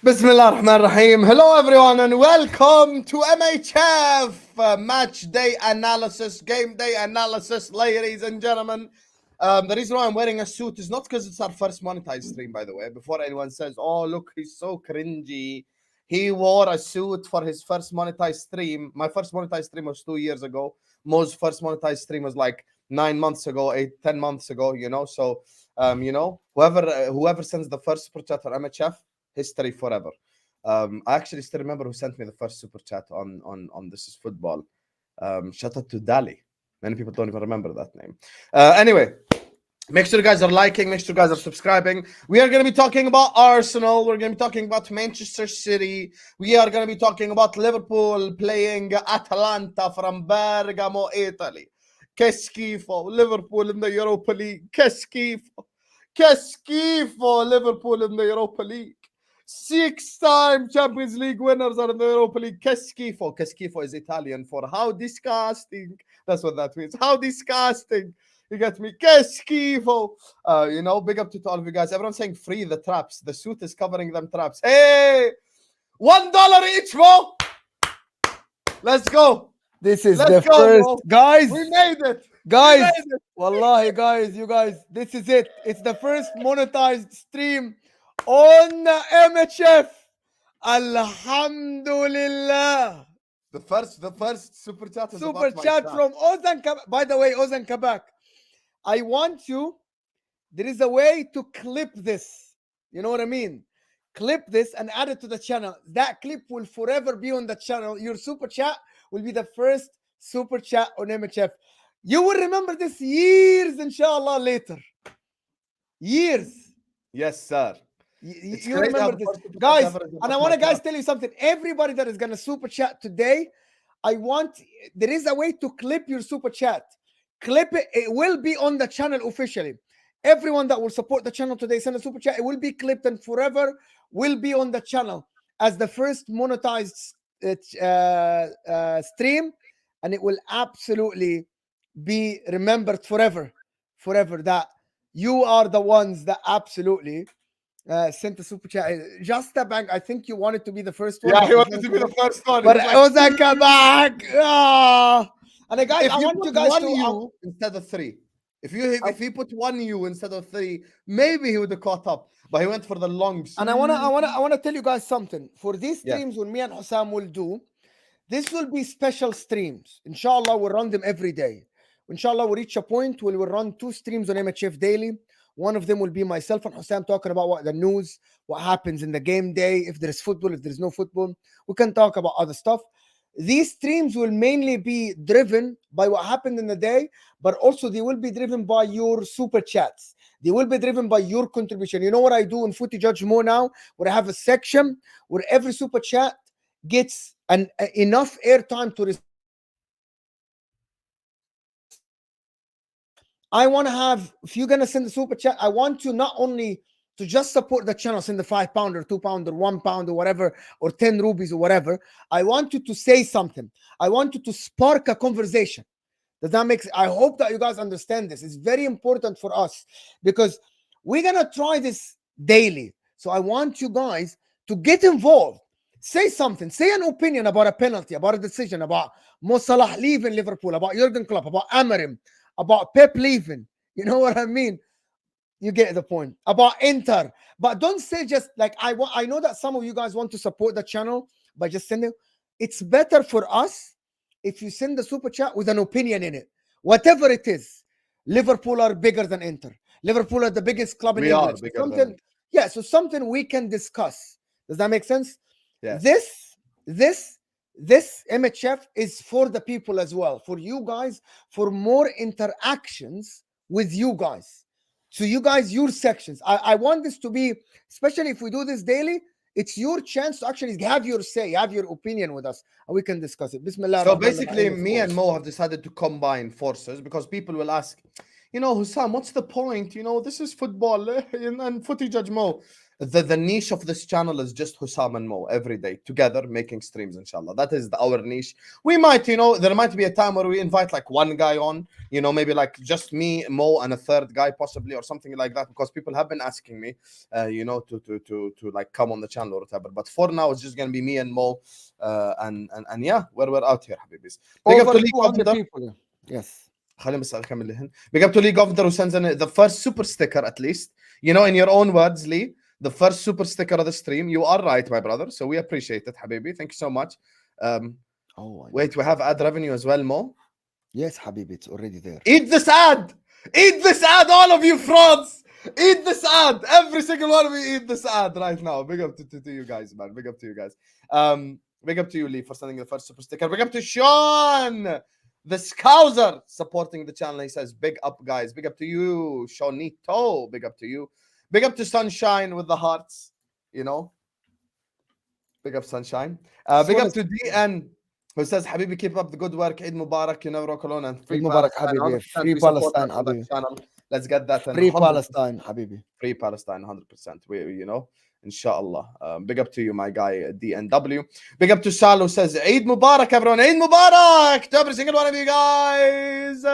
Bismillah ar-Rahman ar-Rahim. Hello everyone and welcome to MHF match day analysis, game day analysis, ladies and gentlemen. The reason why I'm wearing a suit is not because it's our first monetized stream, by the way. Before anyone says, oh, look, he's so cringy. He wore a suit for his first monetized stream. My first monetized stream was 2 years ago. Mo's first monetized stream was like 9 months ago, 10 months ago, So, whoever sends the first super chat for MHF, history forever. I actually still remember who sent me the first super chat on This Is Football. Shout out to Dali. Many people don't even remember that name. Anyway, make sure you guys are liking. Make sure you guys are subscribing. We are going to be talking about Arsenal. We're going to be talking about Manchester City. We are going to be talking about Liverpool playing Atalanta from Bergamo, Italy. Che schifo. Liverpool in the Europa League. Che schifo. Che schifo. Liverpool in the Europa League. 6-time Champions League winners are in the Europa League. Che schifo. Che schifo is Italian for how disgusting. That's what that means. How disgusting. You get me? Che schifo. Big up to all of you guys. Everyone's saying free the traps. The suit is covering them traps. Hey! $1 each, bro. Let's go. This is the first, bro. Guys. We made it. Guys. Wallahi, guys, you guys. This is it. It's the first monetized stream on MHF. Alhamdulillah. The first super chat is super chat from Ozan Kabak. By the way, Ozan Kabak, I want you. There is a way to clip this. You know what I mean? Clip this and add it to the channel. That clip will forever be on the channel. Your super chat will be the first super chat on MHF. You will remember this years, inshallah, later. Years. Yes, sir. You remember this, guys, and I want to guys tell you something. Everybody that is gonna super chat today, there is a way to clip your super chat. Clip it. It will be on the channel officially. Everyone that will support the channel today, send a super chat. It will be clipped and forever will be on the channel as the first monetized stream, and it will absolutely be remembered forever that you are the ones that absolutely sent a super chat. Just a bank. I think you wanted to be the first one. Yeah, he wanted to be the first one. But it was like a back. And guys, I want you guys to U instead of 3. If he put 1 U instead of 3, maybe he would have caught up. But he went for the longs. And I wanna tell you guys something. For these streams, when me and Husam will do, this will be special streams. Inshallah, we'll run them every day. Inshallah, we'll reach a point where we'll run 2 streams on MHF daily. One of them will be myself and Husam talking about what the news, what happens in the game day, if there's football, if there's no football. We can talk about other stuff. These streams will mainly be driven by what happened in the day, but also they will be driven by your super chats. They will be driven by your contribution. You know what I do in Footy Judge Mo now? Where I have a section where every super chat gets enough airtime to I want to have, if you're going to send the super chat, I want you not only to just support the channel, send the £5 or £2 or £1 or whatever, or 10 rupees or whatever. I want you to say something. I want you to spark a conversation. Does that make sense? I hope that you guys understand this. It's very important for us because we're going to try this daily. So I want you guys to get involved. Say something. Say an opinion about a penalty, about a decision, about Mo Salah leaving Liverpool, about Jurgen Klopp, about Amarim, about Pep leaving. You know what I mean? You get the point. About Inter. But don't say just like, I know that some of you guys want to support the channel by just sending. It's better for us if you send the super chat with an opinion in it. Whatever it is. Liverpool are bigger than Inter. Liverpool are the biggest club in England. So something we can discuss. Does that make sense? Yeah. This MHF is for the people as well, for you guys, for more interactions with you guys. So you guys, your sections. I want this to be, especially if we do this daily, it's your chance to actually have your say, have your opinion with us, and we can discuss it. Bismillah. So basically, me and Mo have decided to combine forces because people will ask, Husam, what's the point? This is football and Footy Judge Mo. the niche of this channel is just Husam and Mo every day together making streams, inshallah. That is our niche. We might, there might be a time where we invite like one guy on, maybe like just me, Mo, and a third guy possibly, or something like that, because people have been asking me, to like come on the channel or whatever. But for now, it's just gonna be me and Mo, and yeah, we're out here, Habibis. Big up Over to League of 200 people. Yes. خليني بس اكمل لهن. Big up to League of who sends in the first super sticker, at least. In your own words, Lee, the first super sticker of the stream. You are right, my brother. So we appreciate it, Habibi. Thank you so much. Wait, we have ad revenue as well, Mo? Yes, Habibi, it's already there. Eat this ad! Eat this ad, all of you frauds! Eat this ad! Every single one of you eat this ad right now. Big up to you guys, man. Big up to you guys. Big up to you, Lee, for sending the first super sticker. Big up to Sean, the Scouser, supporting the channel. He says, big up, guys. Big up to you, Shawnito. Big up to you. Big up to Sunshine with the hearts, Big up, Sunshine. Big up to DN, who says, Habibi, keep up the good work. Eid Mubarak, you never walk alone. And free Mubarak, Palestine. Habibi. Free Palestine, Habibi. Let's get that. Free Palestine, Habibi. Free Palestine, 100%. We, Inshallah. Big up to you, my guy, DNW. Big up to Sal, who says, Eid Mubarak, everyone. Eid Mubarak to every single one of you guys.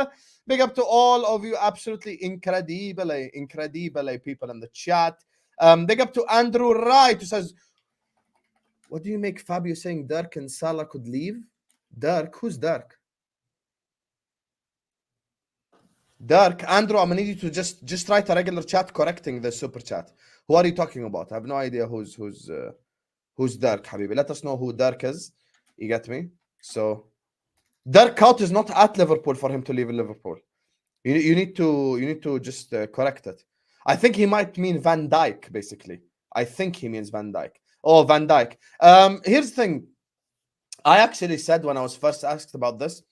Big up to all of you, absolutely incredible people in the chat. Big up to Andrew Wright, who says, what do you make Fabio saying Dirk and Salah could leave? Dirk? Who's Dirk? Dirk, Andrew, I'm gonna need you to just write a regular chat correcting the super chat. Who are you talking about? I have no idea who's Dirk, Habibi. Let us know who Dirk is. You get me? So Dirk Cout is not at Liverpool for him to leave Liverpool. You need to just correct it. I think he might mean Van Dijk, basically. I think he means Van Dijk. Oh, Van Dijk. Here's the thing. I actually said when I was first asked about this,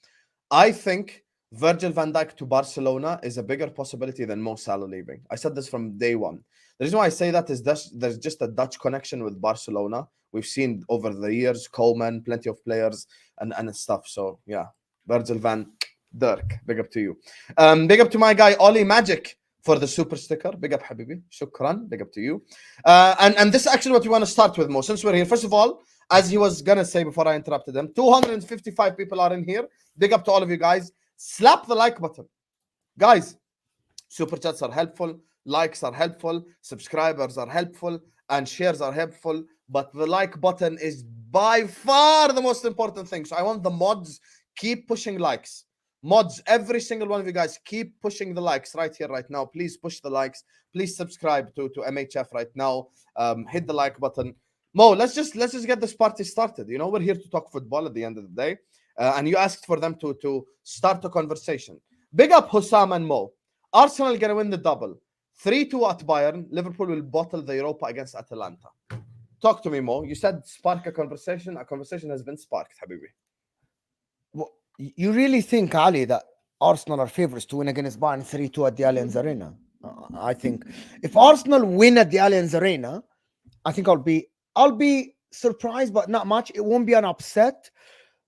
I think Virgil van Dijk to Barcelona is a bigger possibility than Mo Salah leaving. I said this from day one. The reason why I say that is there's just a Dutch connection with Barcelona. We've seen over the years, Coleman, plenty of players and stuff. So yeah, Virgil van Dijk, big up to you. Big up to my guy, Ollie Magic, for the super sticker. Big up, Habibi. Shukran. Big up to you. And this is actually what we want to start with, Mo. Since we're here, first of all, as he was going to say before I interrupted him, 255 people are in here. Big up to all of you guys. Slap the like button. Guys, super chats are helpful. Likes are helpful. Subscribers are helpful. And shares are helpful. But the like button is by far the most important thing. So I want the mods, keep pushing likes. Mods, every single one of you guys, keep pushing the likes right here, right now. Please push the likes. Please subscribe to MHF right now. Hit the like button. Mo, let's just get this party started. We're here to talk football at the end of the day. And you asked for them to start a conversation. Big up HUSAM and Mo. Arsenal going to win the double. 3-2 at Bayern. Liverpool will bottle the Europa against Atalanta. Talk to me, Mo. You said spark a conversation. A conversation has been sparked, Habibi. Well, you really think, Ali, that Arsenal are favourites to win against Bayern 3-2 at the Allianz Arena? I think if Arsenal win at the Allianz Arena, I think I'll be surprised, but not much. It won't be an upset.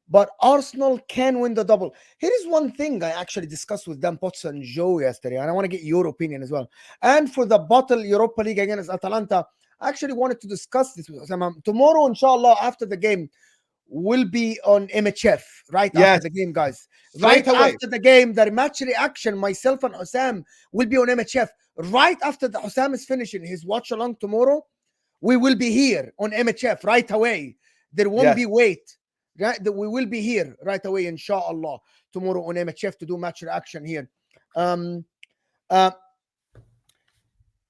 But Arsenal can win the double. Here is one thing I actually discussed with Dan Potts and Joe yesterday, and I want to get your opinion as well. And for the Bottle Europa League against Atalanta, I actually wanted to discuss this with Osama. Tomorrow, inshallah, after the game, we'll be on MHF, right after the game, guys. Right after the game, the match reaction, myself and Osam will be on MHF. Right after the Osam is finishing his watch along tomorrow, we will be here on MHF right away. There won't be wait. Right, we will be here right away, inshallah, tomorrow on MHF to do match reaction here.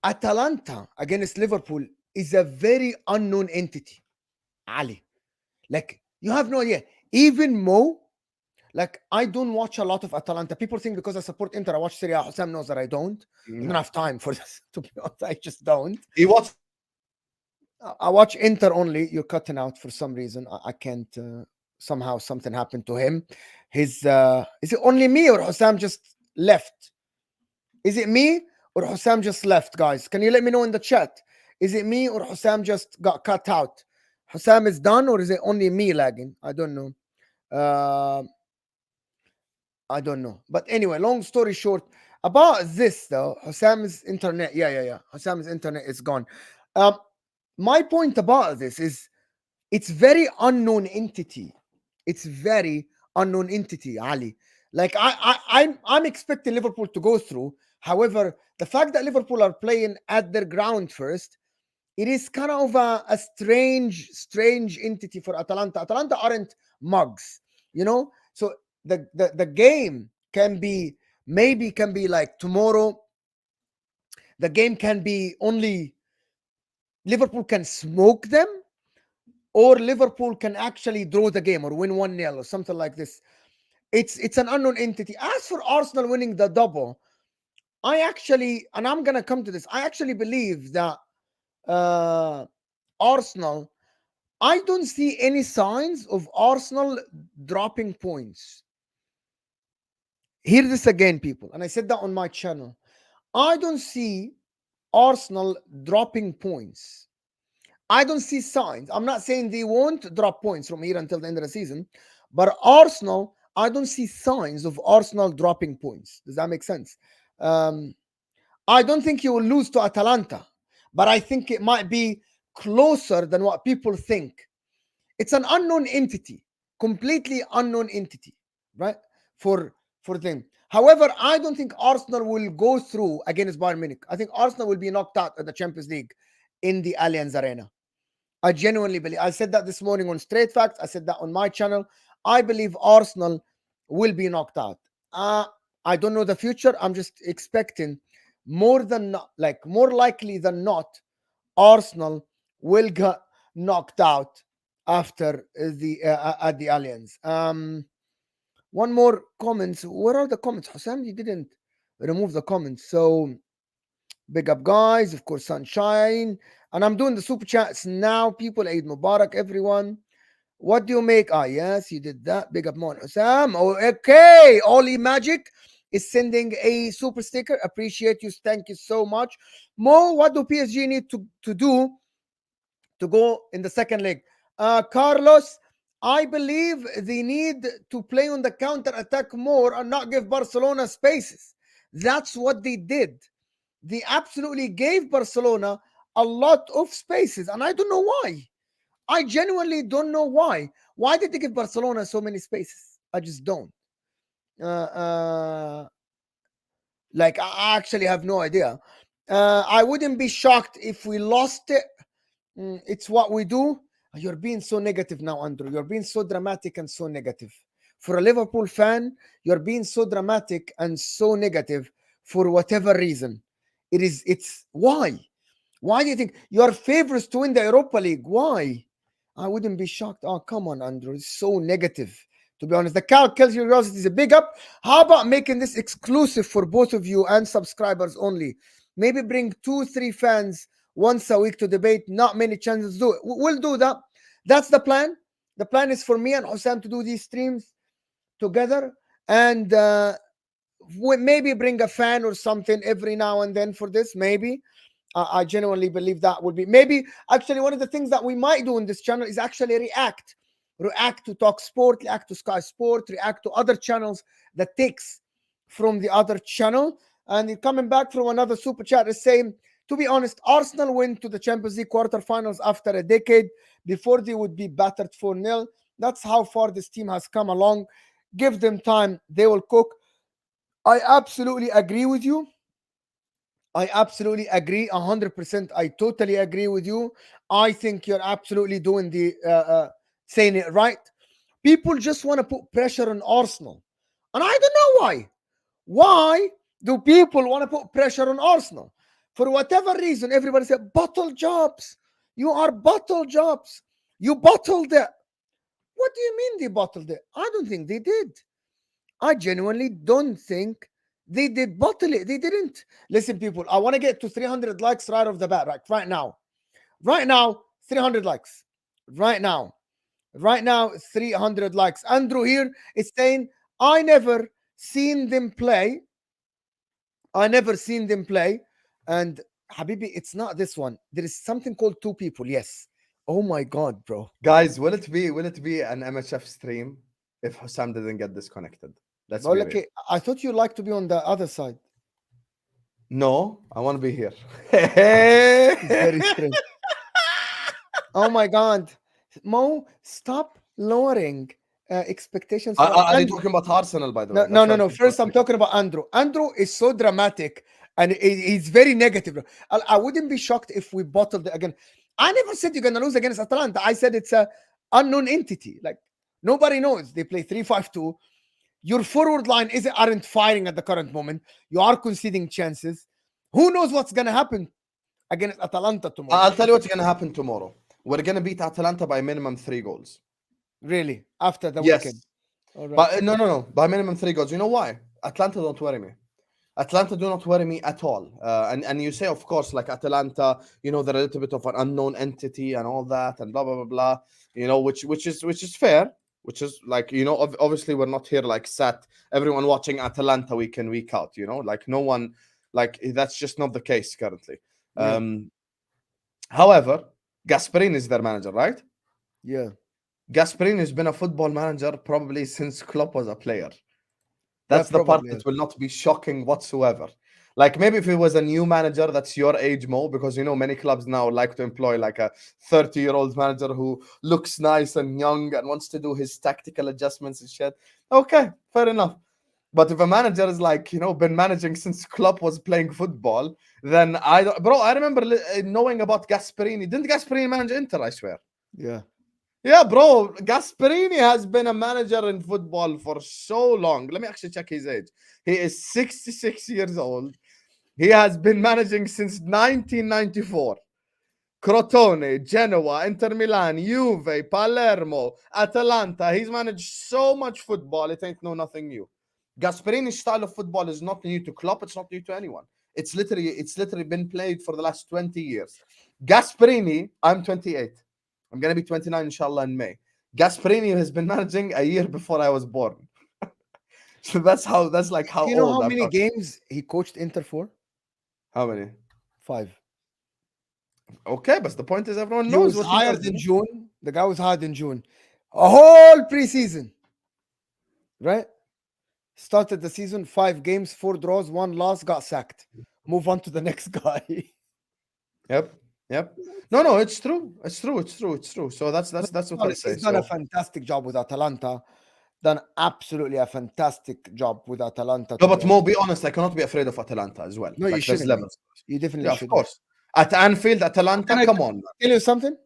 Atalanta against Liverpool is a very unknown entity, Ali. Like, you have no idea. Even Mo, like, I don't watch a lot of Atalanta. People think because I support Inter, I watch Serie A. Sam knows that I don't. I don't have time for this, to be honest. I just don't. I watch Inter only. You're cutting out for some reason. I can't. Somehow something happened to him. Is it only me or Hussam just left? Is it me or Hussam just left, guys? Can you let me know in the chat? Is it me or Hussam just got cut out? Hussam is done, or is it only me lagging? I don't know. I don't know. But anyway, long story short, about this though, Hussam's internet. Yeah. Hussam's internet is gone. Um, my point about this is it's very unknown entity. It's very unknown entity, Ali. Like I'm expecting Liverpool to go through. However, the fact that Liverpool are playing at their ground first, it is kind of a strange entity for Atalanta. Atalanta aren't mugs, you know. So the game can be, maybe can be like tomorrow. The game can be only Liverpool can smoke them, or Liverpool can actually draw the game or win 1-0 or something like this. It's an unknown entity. As for Arsenal winning the double, I actually, and I'm gonna come to this, I actually believe that uh Arsenal, I don't see any signs of Arsenal dropping points. Hear this again, people, and I said that on my channel. I don't see Arsenal dropping points. I don't see signs. I'm not saying they won't drop points from here until the end of the season, but Arsenal, I don't see signs of Arsenal dropping points. Does that make sense? Um, I don't think you will lose to Atalanta, but I think it might be closer than what people think. It's an unknown entity, completely unknown entity, right? For for them. However, I don't think Arsenal will go through against Bayern Munich. I think Arsenal will be knocked out of the Champions League in the Allianz Arena. I genuinely believe. I said that this morning on Straight Facts. I said that on my channel. I believe Arsenal will be knocked out. Uh, I don't know the future. I'm just expecting more than not, like more likely than not, Arsenal will get knocked out after the at the Allianz. One more comments. Where are the comments, Hussam? You didn't remove the comments, so big up, guys. Of course, sunshine. And I'm doing the super chats now. People, Eid Mubarak, everyone. What do you make? Ah, yes, you did that. Big up, Mon Hussam. Oh, okay. Oli Magic is sending a super sticker. Appreciate you. Thank you so much. Mo, what do PSG need to do to go in the second leg? Carlos, I believe they need to play on the counter attack more and not give Barcelona spaces. That's what they did. They absolutely gave Barcelona a lot of spaces, and I don't know why. I genuinely don't know why. Why did they give Barcelona so many spaces? I just don't. Uh, uh, like I actually have no idea. I wouldn't be shocked if we lost it. It's what we do. You're being so negative now, Andrew. You're being so dramatic and so negative. For a Liverpool fan, you're being so dramatic and so negative for whatever reason. It's why? Why do you think your favorites to win the Europa League? Why? I wouldn't be shocked. Oh, come on, Andrew. It's so negative. To be honest, the Cal Curiosity is a big up. How about making this exclusive for both of you and subscribers only? Maybe bring 2-3 fans once a week to debate. Not many chances to do it. We'll do that. That's the plan. The plan is for me and Hussam to do these streams together, and maybe bring a fan or something every now and then for this. Maybe I genuinely believe that would be, maybe actually one of the things that we might do in this channel is actually react to Talk Sport, react to Sky Sport, react to other channels that takes from the other channel. And coming back from another super chat is saying, to be honest, Arsenal went to the Champions League quarterfinals after a decade. Before they would be battered 4-0. That's how far this team has come along. Give them time, they will cook. I absolutely agree with you. I absolutely agree 100%. I totally agree with you. I think you're absolutely doing the saying it right. People just want to put pressure on Arsenal, and I don't know why. Why do people want to put pressure on Arsenal? For whatever reason, everybody said bottle jobs. You are bottle jobs. You bottled it. What do you mean they bottled it? I don't think they did. I genuinely don't think they did bottle it. They didn't. Listen, people, I want to get to 300 likes right off the bat, right now. Right now, 300 likes. Right now. Right now, 300 likes. Andrew here is saying, I never seen them play. I never seen them play. And Habibi, it's not this one. There is something called two people. Yes. Oh my God, bro. Guys, will it be an MHF stream if Hussam didn't get disconnected? Let's be real. Okay, I thought you like to be on the other side. No, I want to be here. It's very strange. Oh my God. Mo, stop lowering expectations for Are you Andrew. talking about Arsenal, by the No, way? no, That's no, why no. First, I'm talking about Andrew. Andrew is so dramatic and he's very negative. I wouldn't be shocked if we bottled it again. I never said you're going to lose against Atalanta. I said it's a unknown entity. Like nobody knows. They play 3-5-2. Your forward line aren't firing at the current moment. You are conceding chances. Who knows what's going to happen against Atalanta tomorrow? I'll tell you what's going to happen tomorrow. We're going to beat Atalanta by minimum 3 goals. Really, after the weekend. Yes. All right. But no. By minimum 3 goals. You know why? Atlanta don't worry me. Atlanta do not worry me at all. And you say, of course, like Atalanta, they're a little bit of an unknown entity and all that and blah blah blah blah. Which is fair. Which is like obviously we're not here like sat everyone watching Atalanta week in week out. Like no one like that's just not the case currently. Yeah. However, Gasperini is their manager, right? Yeah. Gasperini has been a football manager probably since Klopp was a player. That's the part Probably. that will not be shocking whatsoever. Like maybe if it was a new manager that's your age, Mo, because many clubs now like to employ like a 30-year-old manager who looks nice and young and wants to do his tactical adjustments and shit. Okay, fair enough. But if a manager is like, been managing since Klopp was playing football, then I remember knowing about Gasperini. Didn't Gasperini manage Inter, I swear? Yeah. Yeah, bro. Gasperini has been a manager in football for so long. Let me actually check his age. He is 66 years old. He has been managing since 1994. Crotone, Genoa, Inter Milan, Juve, Palermo, Atalanta. He's managed so much football, it ain't nothing new. Gasperini's style of football is not new to Klopp. It's not new to anyone. It's literally been played for the last 20 years. Gasperini, I'm 28. I'm gonna be 29 inshallah in May. Gasperini has been managing a year before I was born. So that's like how Do you know old how I'm many talking. games he coached Inter for? How many? 5. Okay, but the point is everyone He knows was what he hired does. in June. The guy was hired in June. A whole preseason, right? Started the season 5 games, 4 draws, 1 loss, got sacked. Move on to the next guy. Yep. No, it's true. It's true. So that's what I'll Honest, say. he's done a So fantastic job with Atalanta. Done absolutely a fantastic job with Atalanta. no, To be but honest, Mo, be honest, I cannot be afraid of Atalanta as well. no, you Like there's shouldn't be. levels. You definitely Yeah, of shouldn't. course. At Anfield, Can Atalanta, I come on, man. tell you something?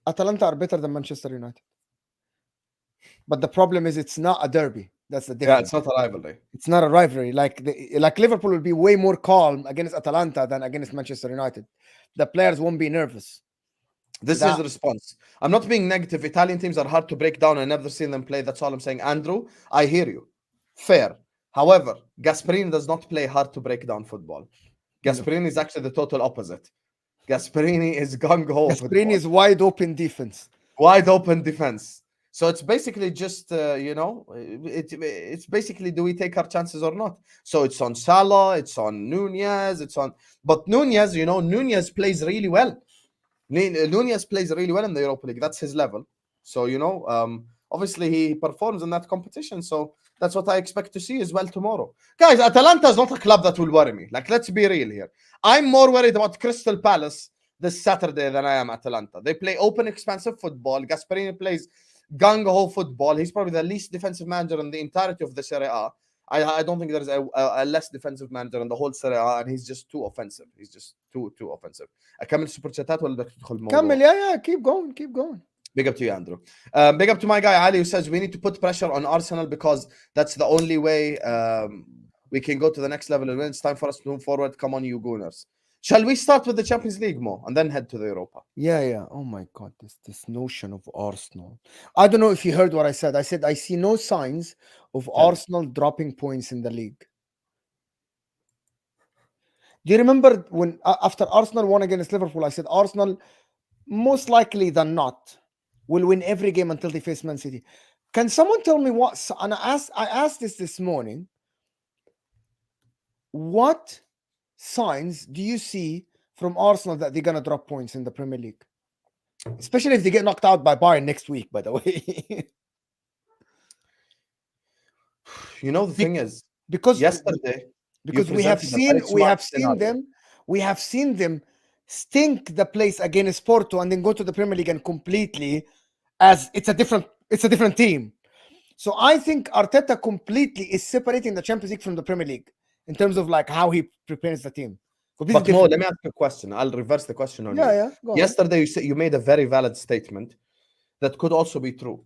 Atalanta are better than Manchester United. But the problem is, it's not a derby. That's the Yeah, difference. it's not a rivalry. It's not a rivalry. Like Liverpool will be way more calm against Atalanta than against Manchester United. The players won't be nervous. This is That the response. I'm not being negative. Italian teams are hard to break down. I never seen them play. That's all I'm saying. Andrew, I hear you. Fair. However, Gasperini does not play hard to break down football. Gasperini is actually the total opposite. Gasperini is gung ho Gasperini football. is wide open defense. Wide open defense. So it's basically just it's basically do we take our chances or not? So it's on Salah, it's on Nunez, but Nunez plays really well. Nunez plays really well in the Europa League. That's his level. So obviously he performs in that competition. So that's what I expect to see as well tomorrow. Guys, Atalanta is not a club that will worry me. Like, let's be real here. I'm more worried about Crystal Palace this Saturday than I am Atalanta. They play open, expansive football. Gasperini plays gung-ho football. He's probably the least defensive manager in the entirety of the Serie A. I don't think there's a less defensive manager in the whole Serie A, and he's just too offensive. He's just too offensive. اكمل سوبر شاتات ولا بدك تدخل كمل. الموضوع؟ Yeah, keep going. Big up to you, Andrew. Big up to my guy Ali, who says we need to put pressure on Arsenal because that's the only way we can go to the next level and win. It's time for us to move forward. Come on, you Gooners. Shall we start with the Champions League, Mo, and then head to the Europa? Yeah. Oh my God, this notion of Arsenal. I don't know if you heard what I said. I said I see no signs of Arsenal dropping points in the league. Do you remember when after Arsenal won against Liverpool, I said Arsenal most likely than not will win every game until they face Man City. Can someone tell me what? And I asked this morning. What signs do you see from Arsenal that they're gonna drop points in the Premier League, especially if they get knocked out by Bayern next week? By the way, The thing is, because yesterday because we have seen them stink the place against Porto and then go to the Premier League and completely as it's a different team. So I think Arteta completely is separating the Champions League from the Premier League in terms of like how he prepares the team. But Mo, let me ask you a question. I'll reverse the question on you. Yeah, go Yesterday you made a very valid statement that could also be true.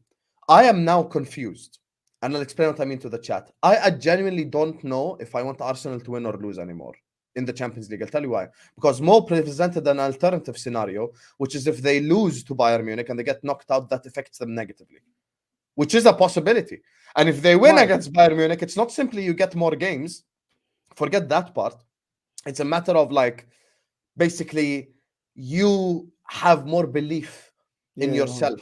I am now confused, and I'll explain what I mean to the chat. I genuinely don't know if I want Arsenal to win or lose anymore in the Champions League. I'll tell you why. Because Mo presented an alternative scenario, which is if they lose to Bayern Munich and they get knocked out, that affects them negatively, which is a possibility. And if they win against Bayern Munich, it's not simply you get more games. Forget that part. It's a matter of like, basically, you have more belief in yourself,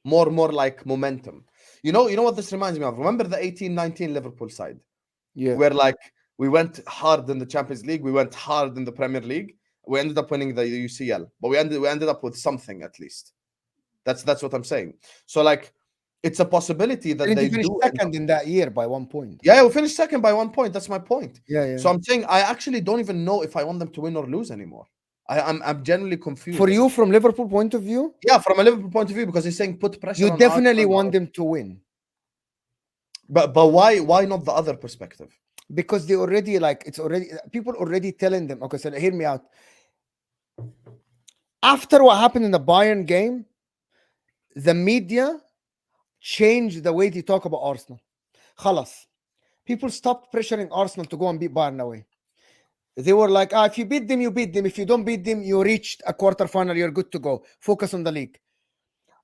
more like momentum. You know what this reminds me of? Remember the 18-19 Liverpool side? Yeah. Where like we went hard in the Champions League, we went hard in the Premier League. We ended up winning the UCL, but we ended up with something at least. That's what I'm saying. So like, it's a possibility that they finished do second in that year by 1 point. Yeah, we finished second by 1 point. That's my point. Yeah. So I'm saying I actually don't even know if I want them to win or lose anymore. I'm genuinely confused. For you, from Liverpool point of view? Yeah, from a Liverpool point of view, because he's saying put pressure. You definitely want them to win. But why not the other perspective? Because they already people already telling them. Okay, so hear me out. After what happened in the Bayern game, the media changed the way they talk about Arsenal. Khalas. People stopped pressuring Arsenal to go and beat Bayern away. They were like, if you beat them, you beat them. If you don't beat them, you reached a quarterfinal, you're good to go. Focus on the league.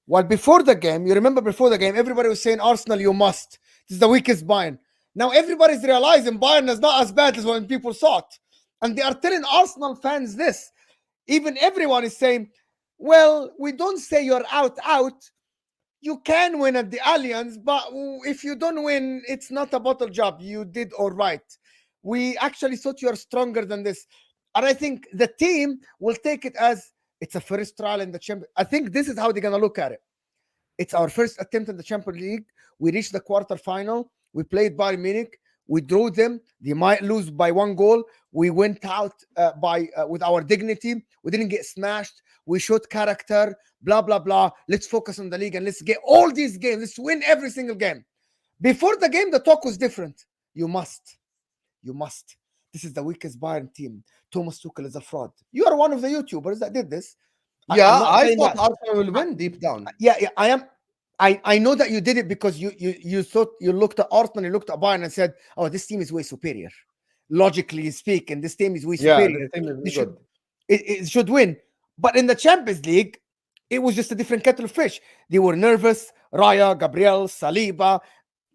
While before the game, you remember before the game, everybody was saying, Arsenal, you must. This is the weakest Bayern. Now everybody's realizing Bayern is not as bad as when people thought. And they are telling Arsenal fans this. Even everyone is saying, well, we don't say you're out. You can win at the Allianz, but if you don't win, it's not a bottle job. You did all right. We actually thought you are stronger than this. And I think the team will take it as it's a first trial in the Champions. I think this is how they're going to look at it. It's our first attempt in the Champions League. We reached the quarterfinal. We played Bayern Munich. We drew them. They might lose by 1 goal. We went out with our dignity. We didn't get smashed. We showed character, blah, blah, blah. Let's focus on the league and let's get all these games. Let's win every single game. Before the game, the talk was different. You must. This is the weakest Bayern team. Thomas Tuchel is a fraud. You are one of the YouTubers that did this. Yeah, I thought Arsenal will win deep down. Yeah, I am. I know that you did it because you thought, you looked at Arsenal, you looked at Bayern and said, oh, this team is way superior. Logically speaking, this team is way superior. It should win. But in the Champions League, it was just a different kettle of fish. They were nervous. Raya, Gabriel, Saliba,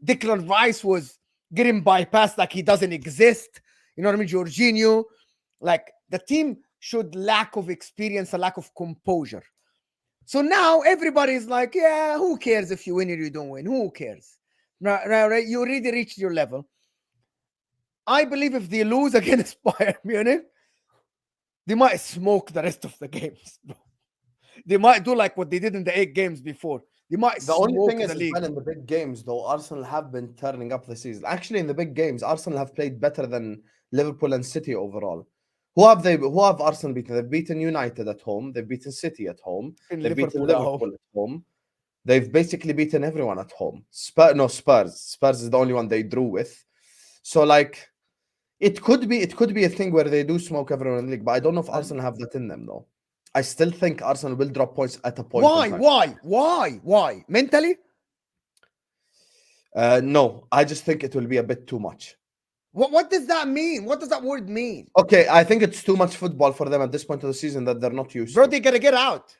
Declan Rice was getting bypassed like he doesn't exist. You know what I mean? Jorginho. Like, the team showed lack of experience, a lack of composure. So now everybody's like, yeah, who cares if you win or you don't win? Who cares? Right? You already reached your level. I believe if they lose against Bayern Munich, they might smoke the rest of the games. They might do like what they did in the 8 games before. They might. The only thing is, when in the big games, though, Arsenal have been turning up the season. Actually, in the big games, Arsenal have played better than Liverpool and City overall. Who have Arsenal beaten? They've beaten United at home. They've beaten City at home. They've beaten Liverpool at home. They've basically beaten everyone at home. Spurs. Spurs is the only one they drew with. So like, it could be a thing where they do smoke everyone in the league, but I don't know if Arsenal have that in them though. I still think Arsenal will drop points at a point. Why? Mentally? No, I just think it will be a bit too much. What does that mean? What does that word mean? Okay, I think it's too much football for them at this point of the season that they're not used to. Bro, they gotta get out.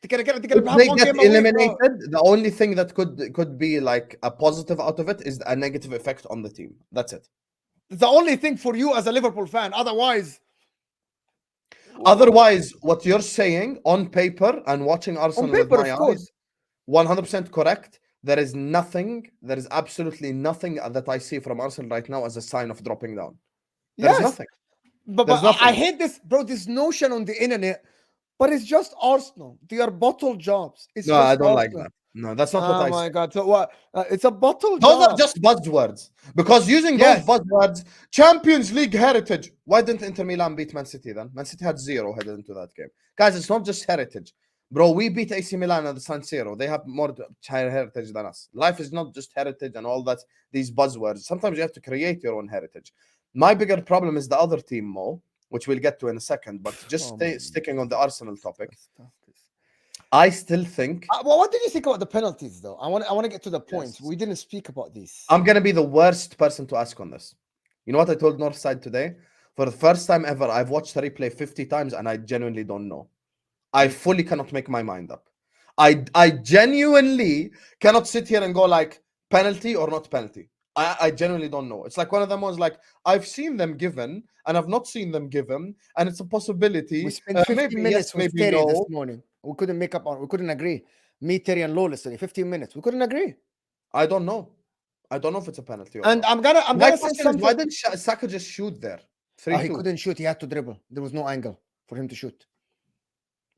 They get eliminated. The only thing that could be like a positive out of it is a negative effect on the team. That's it. The only thing for you as a Liverpool fan. Otherwise, what you're saying on paper and watching Arsenal with my eyes, 100% correct. There is absolutely nothing that I see from Arsenal right now as a sign of dropping down. There's nothing. But I hate this, bro. This notion on the internet, but it's just Arsenal. They are bottle jobs. I don't like that. No, that's not what Oh I my said. God! So what? It's a bottle Those are job. just buzzwords. Because using those Yes. buzzwords, Champions League heritage. Why didn't Inter Milan beat Man City then? Man City had 0 headed into that game. Guys, it's not just heritage. Bro, we beat AC Milan at the San Siro. They have more higher heritage than us. Life is not just heritage and all that, these buzzwords. Sometimes you have to create your own heritage. My bigger problem is the other team, Mo, which we'll get to in a second. But just sticking on the Arsenal topic, I still think Well, what did you think about the penalties, though? I want to get to the point. We didn't speak about these. I'm gonna be the worst person to ask on this. You know what I told Northside today? For the first time ever, I've watched the replay 50 times and I genuinely don't know. I fully cannot make my mind up. I genuinely cannot sit here and go like penalty or not penalty. I genuinely don't know. It's like one of them was like, I've seen them given and I've not seen them given, and it's a possibility. We spent 15 maybe minutes yes, with maybe Terry this no. morning. We couldn't make up on. We couldn't agree. Me, Terry, and Lawless. 15 minutes. We couldn't agree. I don't know. I don't know if it's a penalty or And not. I'm My gonna say question is, something. why didn't Saka just shoot there? He 3-2. couldn't shoot. He had to dribble. There was no angle for him to shoot.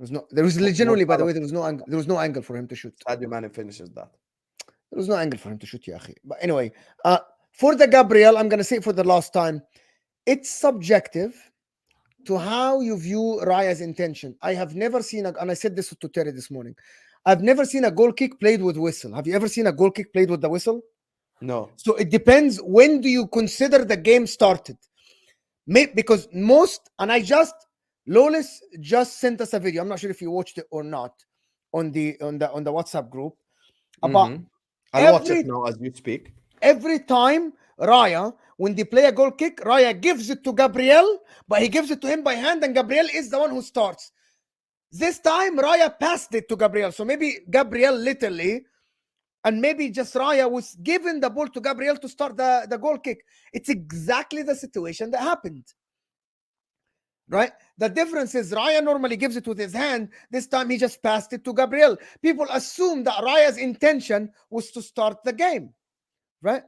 There was legitimately, by the way, there was no angle. There was no angle for him to shoot. Sadio Mane finishes that. There was no angle for him to shoot, Yahi. But anyway, for the Gabriel, I'm gonna say it for the last time. It's subjective to how you view Raya's intention. I have never seen and I said this to Terry this morning. I've never seen a goal kick played with whistle. Have you ever seen a goal kick played with the whistle? No. So it depends, when do you consider the game started? Because most, and Lolis just sent us a video. I'm not sure if you watched it or not on the WhatsApp group about I'll watch it now as you speak. Every time Raya, when they play a goal kick, Raya gives it to Gabriel, but he gives it to him by hand, and Gabriel is the one who starts. This time, Raya passed it to Gabriel. So maybe Gabriel literally, and maybe just Raya was giving the ball to Gabriel to start the goal kick. It's exactly the situation that happened. Right? The difference is Raya normally gives it with his hand. This time he just passed it to Gabriel. People assume that Raya's intention was to start the game. Right?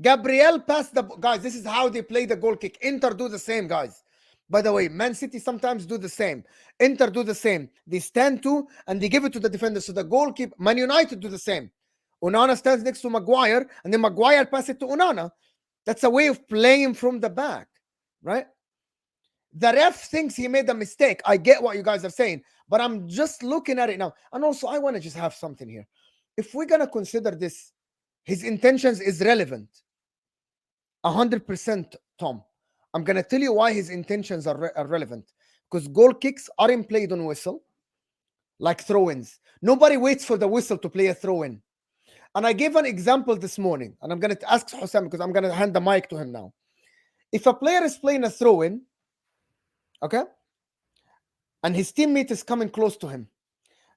Gabriel passed the guys. This is how they play the goal kick. Inter do the same, guys. By the way, Man City sometimes do the same. Inter do the same. They stand to and they give it to the defender. So the goalkeeper, Man United do the same. Onana stands next to Maguire, and then Maguire passes it to Onana. That's a way of playing from the back, right? The ref thinks he made a mistake. I get what you guys are saying, but I'm just looking at it now. And also, I want to just have something here. If we're gonna consider this, his intentions is relevant. 100%, Tom. I'm going to tell you why his intentions are relevant. Because goal kicks aren't played on whistle, like throw-ins. Nobody waits for the whistle to play a throw-in. And I gave an example this morning, and I'm going to ask HUSAM because I'm going to hand the mic to him now. If a player is playing a throw-in, okay, and his teammate is coming close to him,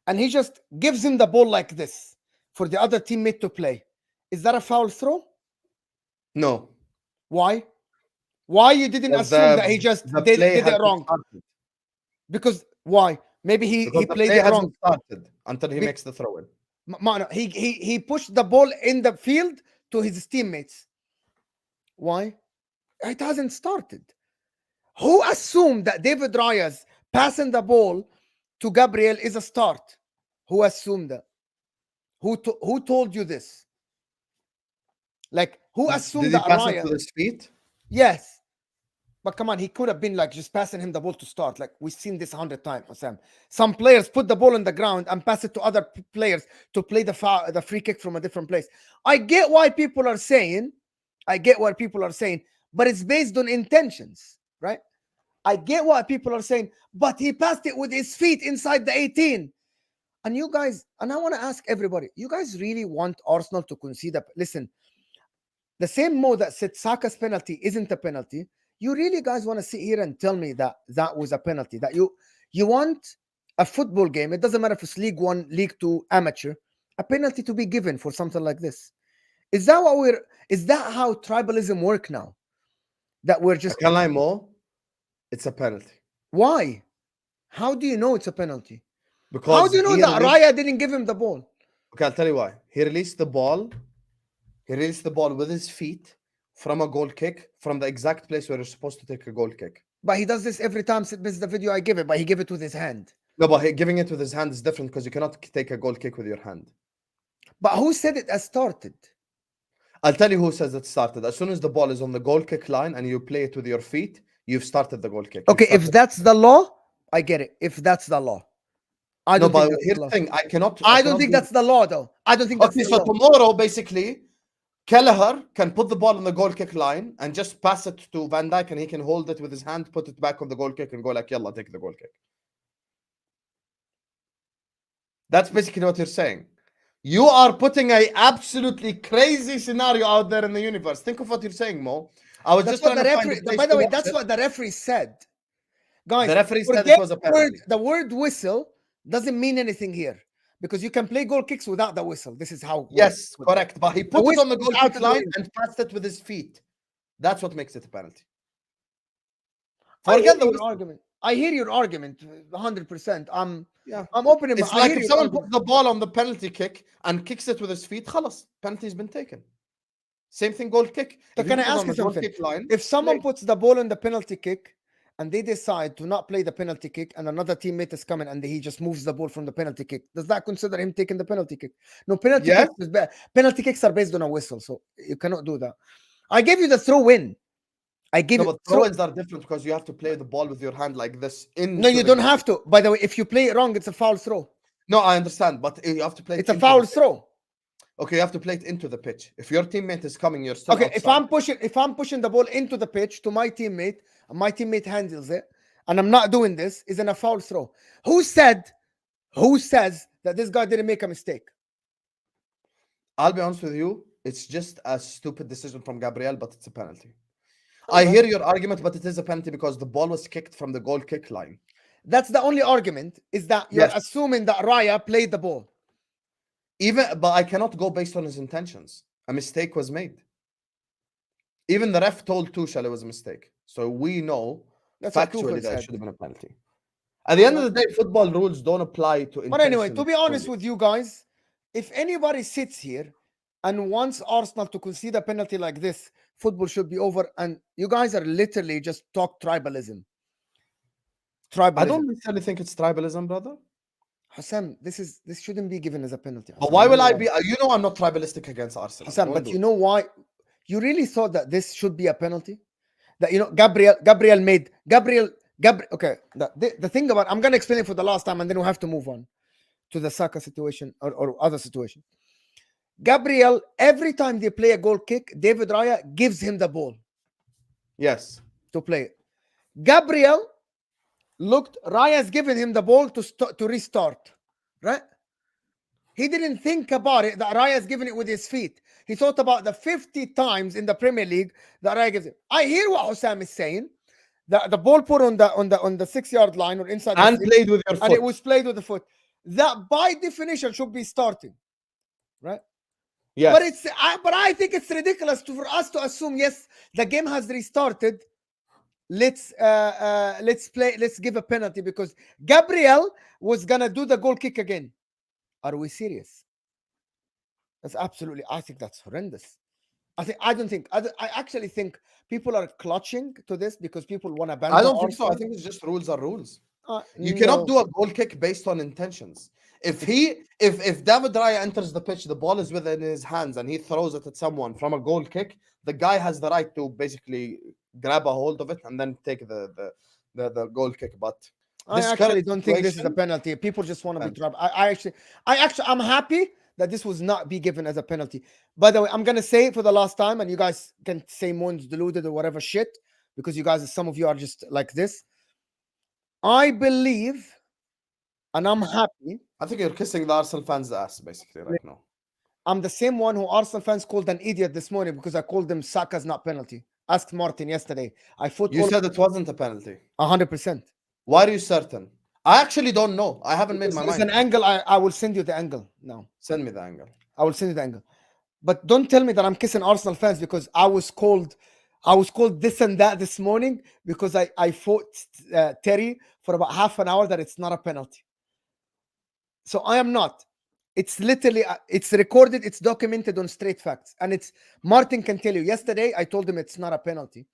and he just gives him the ball like this for the other teammate to play, is that a foul throw? No. Why? Why you didn't assume that he just did it wrong? Because why? Maybe he played it wrong. Started until he makes the throw in. He pushed the ball in the field to his teammates. Why? It hasn't started. Who assumed that David Raya's passing the ball to Gabriel is a start? Who assumed that? Who told you this? Like, who assumed that pass Raya it to his feet? Yes. But come on, he could have been like just passing him the ball to start. Like, we've seen this 100 times, Sam. Some players put the ball on the ground and pass it to other players to play the free kick from a different place. I get why people are saying, but it's based on intentions, right? I get what people are saying, but he passed it with his feet inside the 18. And you guys, and I want to ask everybody, you guys really want Arsenal to concede listen, the same Mo that said Saka's penalty isn't a penalty, you really guys want to sit here and tell me that was a penalty? That you want a football game, it doesn't matter if it's League 1, League 2, amateur, a penalty to be given for something like this? Is that how tribalism work now? That we're just... I can't lie, Mo. It's a penalty. Why? How do you know it's a penalty? Because how do you know that Raya didn't give him the ball? Okay, I'll tell you why. He released the ball with his feet from a goal kick from the exact place where you're supposed to take a goal kick. But he does this every time. This is the video I give it, but he gave it with his hand. No, but giving it with his hand is different because you cannot take a goal kick with your hand. But who said it has started? I'll tell you who says it started. As soon as the ball is on the goal kick line and you play it with your feet, you've started the goal kick. You've Okay, if started- that's the law, I get it. If that's the law, I no, don't think but that's here's the the law. thing. I cannot don't think do- that's the law, though. I don't think that's Okay, the so law. tomorrow, basically, Kelleher can put the ball on the goal kick line and just pass it to Van Dijk, and he can hold it with his hand, put it back on the goal kick, and go like, "Yalla, take the goal kick." That's basically what you're saying. You are putting a absolutely crazy scenario out there in the universe. Think of what you're saying, Mo. I was That's just what trying the to find referee. a place By the to way, watch that's it. what the referee said. Guys, The referee said it forget was a penalty. the word whistle doesn't mean anything here because you can play goal kicks without the whistle. This is how. it Yes, works. correct. But he The put it whistle on the is goal out kick of the line way. and passed it with his feet. That's what makes it a penalty. I hear Forget the your whistle. argument. I hear your argument 100%. Yeah. I'm opening. It's I like hear if your someone argument. puts the ball on the penalty kick and kicks it with his feet, khalas, penalty's been taken. Same thing, goal kick. So If you can I put it ask on you the goal something? kick line, If someone play. puts the ball in the penalty kick and they decide to not play the penalty kick and another teammate is coming and he just moves the ball from the penalty kick, does that consider him taking the penalty kick? No, Yes. penalty kicks are based on a whistle, so you cannot do that. I gave you the throw in. I gave No, you but throw-ins are different because you have to play the ball with your hand like this. No, you don't have to. By the way, if you play it wrong, it's a foul throw. No, I understand, but you have to play it It's a into foul the pitch. throw. Okay, you have to play it into the pitch. If your teammate is coming, you're still Okay, outside. if I'm pushing the ball into the pitch to my teammate, and my teammate handles it, and I'm not doing this, is in a foul throw. Who says that this guy didn't make a mistake? I'll be honest with you, it's just a stupid decision from Gabriel, but it's a penalty. All I right. hear your argument, but it is a penalty because the ball was kicked from the goal kick line. That's the only argument, is that you're Yes. assuming that Raya played the ball. But I cannot go based on his intentions. A mistake was made. Even the ref told Tuchel it was a mistake. So we know That's what factually Tuchel that it said. should have been a penalty. At the end of the day, football rules don't apply to intention. But anyway, to be honest with you guys, if anybody sits here and wants Arsenal to concede a penalty like this, football should be over. And you guys are literally just talk tribalism. I don't necessarily think it's tribalism, brother. Hussam, this shouldn't be given as a penalty. But why will I be? You know, I'm not tribalistic against Arsenal. Hussam, but you know why? You really thought that this should be a penalty? That Gabriel made Gabriel. Okay, the thing about, I'm gonna explain it for the last time, and then we have to move on to the Saka situation or other situation. Gabriel, every time they play a goal kick, David Raya gives him the ball. Yes. To play it. Gabriel looked, Raya's given him the ball to restart, right? He didn't think about it that Raya's given it with his feet. He thought about the 50 times in the Premier League that Raya gives it. I hear what Hussam is saying. The ball put on the 6-yard line or inside and the six, played with your foot. and it was played with the foot. That by definition should be starting, right? Yes. But I think it's ridiculous for us to assume, yes, the game has restarted. Let's give a penalty because Gabriel was gonna do the goal kick again. Are we serious? That's absolutely. I think that's horrendous. I actually think people are clutching to this because people want to ban. I don't think so. I think it's just rules are rules. You cannot do a goal kick based on intentions. If David Raya enters the pitch, the ball is within his hands, and he throws it at someone from a goal kick, the guy has the right to basically grab a hold of it and then take the goal kick. But I actually don't think this is a penalty. People just want to be trapped. I'm happy that this was not be given as a penalty. By the way, I'm gonna say it for the last time, and you guys can say Moon's deluded or whatever shit, because you guys, some of you are just like this. I believe, and I'm happy. I think you're kissing the Arsenal fans' ass basically right now. I'm the same one who Arsenal fans called an idiot this morning because I called them Saka's not penalty. Asked Martin yesterday. You said it wasn't a penalty. 100%. Why are you certain? I actually don't know. I haven't made my mind. There's an angle. I will send you the angle now. Send me the angle. I will send you the angle. But don't tell me that I'm kissing Arsenal fans because I was called this and that this morning because I fought Terry for about half an hour that it's not a penalty. So I am not. It's literally, it's recorded, it's documented on Straight Facts. And it's, Martin can tell you, yesterday I told him it's not a penalty.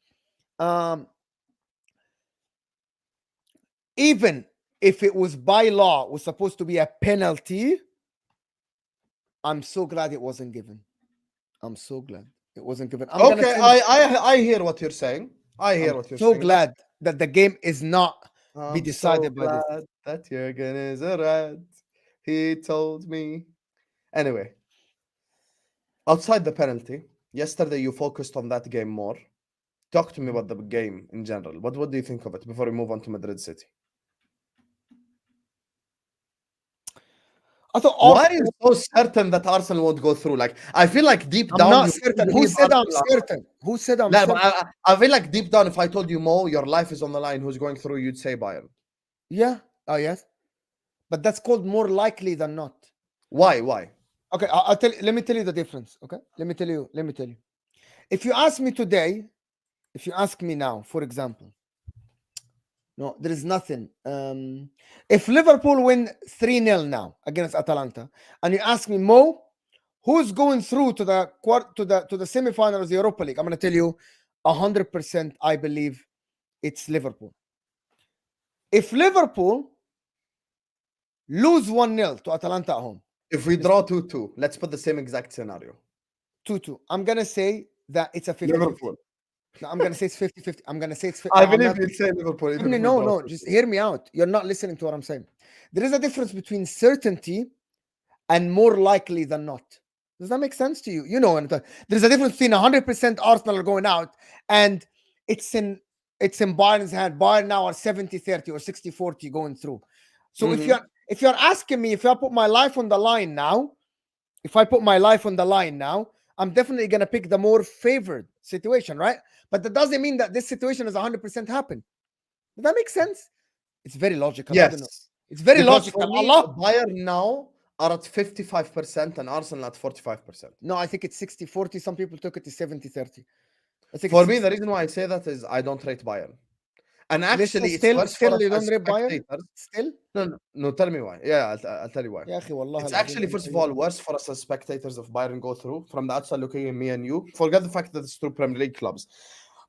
Even if it was by law, was supposed to be a penalty, I'm so glad it wasn't given. I'm so glad it wasn't given. I'm gonna Okay, send, I hear what you're saying. I I'm hear what you're so saying. glad that the game is not be I'm so decided by this. glad that Jurgen is a rat. He told me. Anyway, outside the penalty, yesterday you focused on that game more. Talk to me about the game in general. What do you think of it before we move on to Madrid City? I thought Why are you Arsenal, so certain that Arsenal won't go through? Like, I feel like deep I'm down not you certain. Who believe said I'm Arsenal. certain? Who said I'm No, but certain? I feel like deep down, if I told you Mo, your life is on the line, who's going through, you'd say Bayern. Yeah. Oh yes. But that's called more likely than not. Why? Why? Okay, I'll tell you, let me tell you the difference. Okay. Let me tell you. If you ask me today, if you ask me now, for example, no, there is nothing. If Liverpool win 3-0 now against Atalanta, and you ask me, Mo, who's going through to the to the semi-final of the Europa League? I'm gonna tell you 100% I believe it's Liverpool. If Liverpool lose 1-0 to Atalanta at home, If we draw 2-2, let's put the same exact scenario. 2-2, I'm gonna say that it's a 50-50. Liverpool. No, I'm gonna say it's 50-50. I'm gonna say it's I I'm believe not, you'd say Liverpool. Even if we no, draw no, 2-2. just hear me out. You're not listening to what I'm saying. There is a difference between certainty and more likely than not. Does that make sense to you? You know, there's a difference between 100% Arsenal are going out and it's in Bayern's hand. Bayern now are 70-30 or 60-40 going through. So if you're asking me if I put my life on the line now, I'm definitely gonna pick the more favored situation, right? But that doesn't mean that this situation is 100% happen. Does that make sense? It's very logical. I don't know. Yes. It's very Because logical. for me, Allah. Bayern now are at 55% and Arsenal at 45%. No, I think it's 60-40. Some people took it to 70-30. I think For it's me, 60. the reason why I say that is I don't rate Bayern. And Listen, actually, it's worse for still us you don't as rate Bayern? spectators. Still? No, tell me why. Yeah, I'll tell you why. يا أخي والله It's العظيم actually, first of all, worse for us as spectators if Bayern go through. From the outside looking at me and you, forget the fact that it's two Premier League clubs.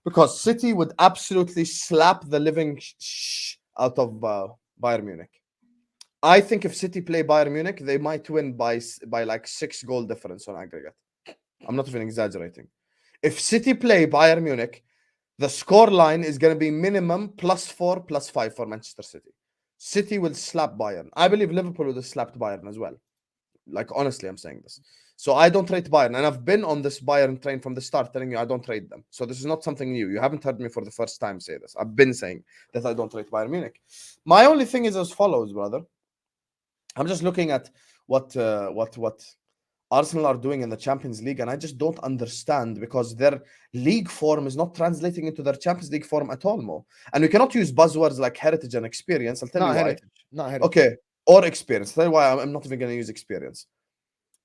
Because City would absolutely slap the living out of Bayern Munich. I think if City play Bayern Munich, they might win by like 6 goal difference on aggregate. I'm not even exaggerating. If City play Bayern Munich, the score line is going to be minimum +4, +5 for Manchester City. City will slap Bayern. I believe Liverpool would have slapped Bayern as well. Like, honestly, I'm saying this. So I don't rate Bayern. And I've been on this Bayern train from the start telling you I don't rate them. So this is not something new. You haven't heard me for the first time say this. I've been saying that I don't rate Bayern Munich. My only thing is as follows, brother. I'm just looking at what Arsenal are doing in the Champions League, and I just don't understand because their league form is not translating into their Champions League form at all, Mo. And we cannot use buzzwords like heritage and experience. I'll tell you why. Not heritage. Okay, or experience. I'll tell you why I'm not even going to use experience.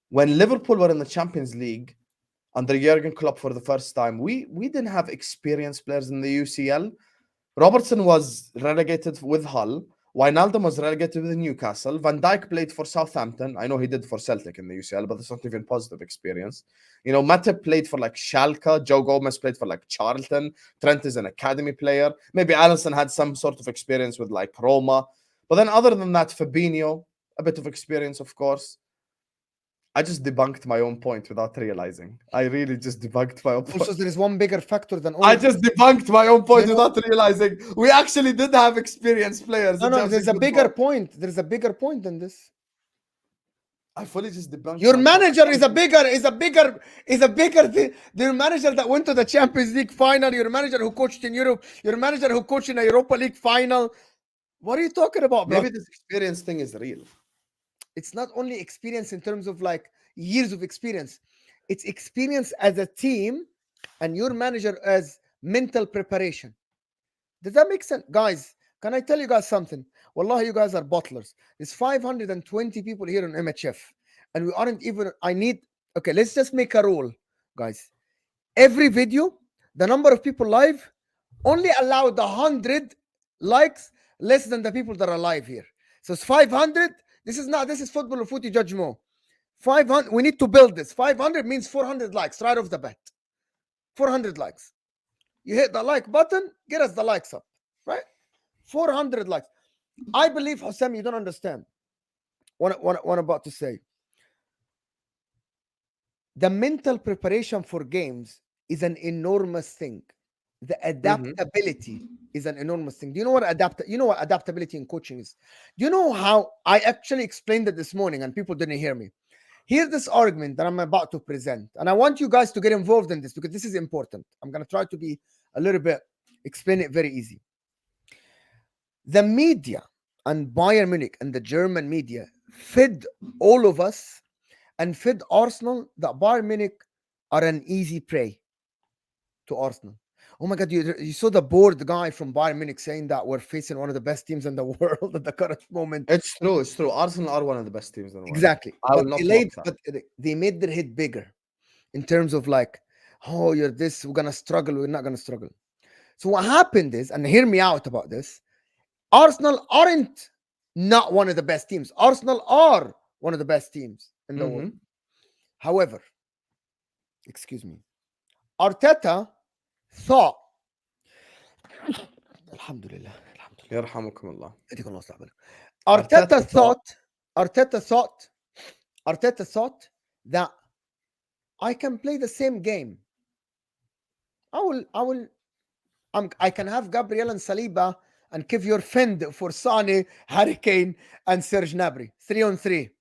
When Liverpool were in the Champions League under Jurgen Klopp for the first time, we didn't have experienced players in the UCL. Robertson was relegated with Hull. Wijnaldum was relegated with Newcastle. Van Dijk played for Southampton. I know he did for Celtic in the UCL, but it's not even positive experience. You know, Matip played for like Schalke. Joe Gomez played for like Charlton. Trent is an academy player. Maybe Alisson had some sort of experience with like Roma. But then other than that, Fabinho, a bit of experience, of course. I just debunked my own point without realizing. I really just debunked my own point. Also, there is one bigger factor than all. I just debunked my own point without realizing we actually did have experienced players. No, there's a bigger point. There's a bigger point than this. I fully just debunked. Your manager is a bigger. Your manager that went to the Champions League final. Your manager who coached in Europe. Your manager who coached in a Europa League final. What are you talking about, bro? Maybe this experience thing is real. It's not only experience in terms of like years of experience. It's experience as a team and your manager as mental preparation. Does that make sense? Guys, can I tell you guys something? Wallah, you guys are bottlers. There's 520 people here on MHF. And we aren't even, okay, let's just make a rule, guys. Every video, the number of people live, only allowed 100 likes less than the people that are live here. So it's 500. This is football or footy judge more. 500, we need to build this. 500 means 400 likes right off the bat. 400 likes. You hit the like button, get us the likes up, right? 400 likes. I believe, Hosam, you don't understand what I'm about to say. The mental preparation for games is an enormous thing. The Mm-hmm. adaptability is an enormous thing. Do you know what adaptability in coaching is? Do you know how I actually explained it this morning and people didn't hear me? Here's this argument that I'm about to present, and I want you guys to get involved in this because this is important. I'm going to try to be a little bit explain it very easy. The media and Bayern Munich and the German media fed all of us and fed Arsenal that Bayern Munich are an easy prey to Arsenal. Oh my God, you saw the bored guy from Bayern Munich saying that we're facing one of the best teams in the world at the current moment. It's true. It's true. Arsenal are one of the best teams in the world. Exactly. I will not mock that. But they made their hit bigger in terms of like, oh, you're this, we're going to struggle, we're not going to struggle. So what happened is, and hear me out about this, Arsenal aren't not one of the best teams. Arsenal are one of the best teams in the world. However, excuse me, Arteta thought, Alhamdulillah, يرحمكم الله. Arteta thought that I can play the same game. I can have Gabriel and Saliba and Kivior fend for Sane, Harry Kane, and Serge Gnabry, 3-on-3.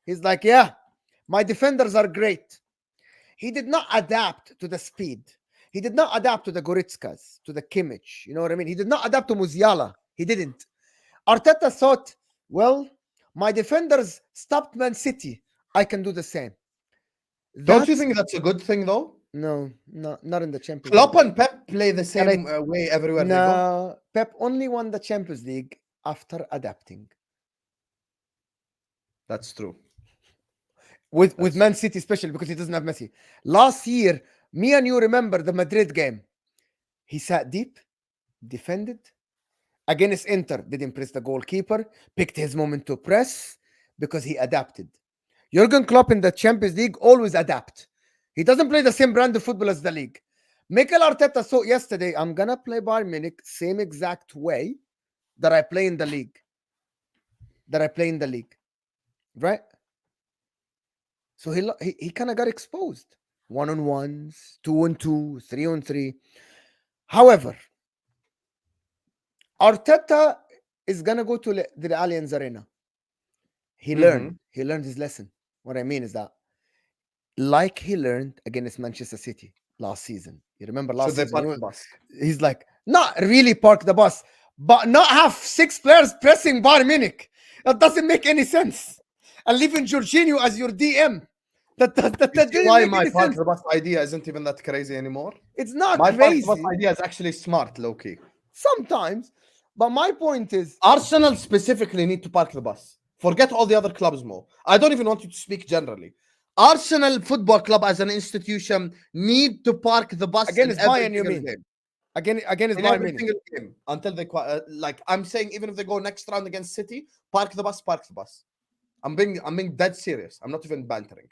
He's like, yeah, my defenders are great. He did not adapt to the speed. He did not adapt to the Goritskas, to the Kimmich. You know what I mean? He did not adapt to Musiala. He didn't. Arteta thought, well, my defenders stopped Man City. I can do the same. Don't you think that's a good thing, though? No, not in the Champions Klopp League. and Pep play the same way everywhere they go. No, Pep only won the Champions League after adapting. That's true. With Man City, especially because he doesn't have Messi. Last year, me and you remember the Madrid game. He sat deep, defended. Against Inter, didn't press the goalkeeper, picked his moment to press because he adapted. Jurgen Klopp in the Champions League always adapt. He doesn't play the same brand of football as the league. Mikel Arteta saw yesterday, I'm going to play Bayern Munich same exact way that I play in the league. Right? So he kind of got exposed. 1-on-1s, 2-on-2, 3-on-3. However, Arteta is going to go to the Allianz Arena. He learned his lesson. What I mean is that like he learned against Manchester City last season. You remember last season? Park the bus. He's like, not really park the bus, but not have 6 players pressing Bayern Munich. That doesn't make any sense. And leaving Jorginho as your DM. That why my park the bus idea isn't even that crazy anymore? It's not my crazy. Park the bus idea is actually smart, low-key. Sometimes. But my point is, Arsenal specifically need to park the bus. Forget all the other clubs, Mo. I don't even want you to speak generally. Arsenal Football Club as an institution need to park the bus against Bayern, you mean? Game. Against in Bayern every single game until they like I'm saying, even if they go next round against City, park the bus. I'm being dead serious. I'm not even bantering,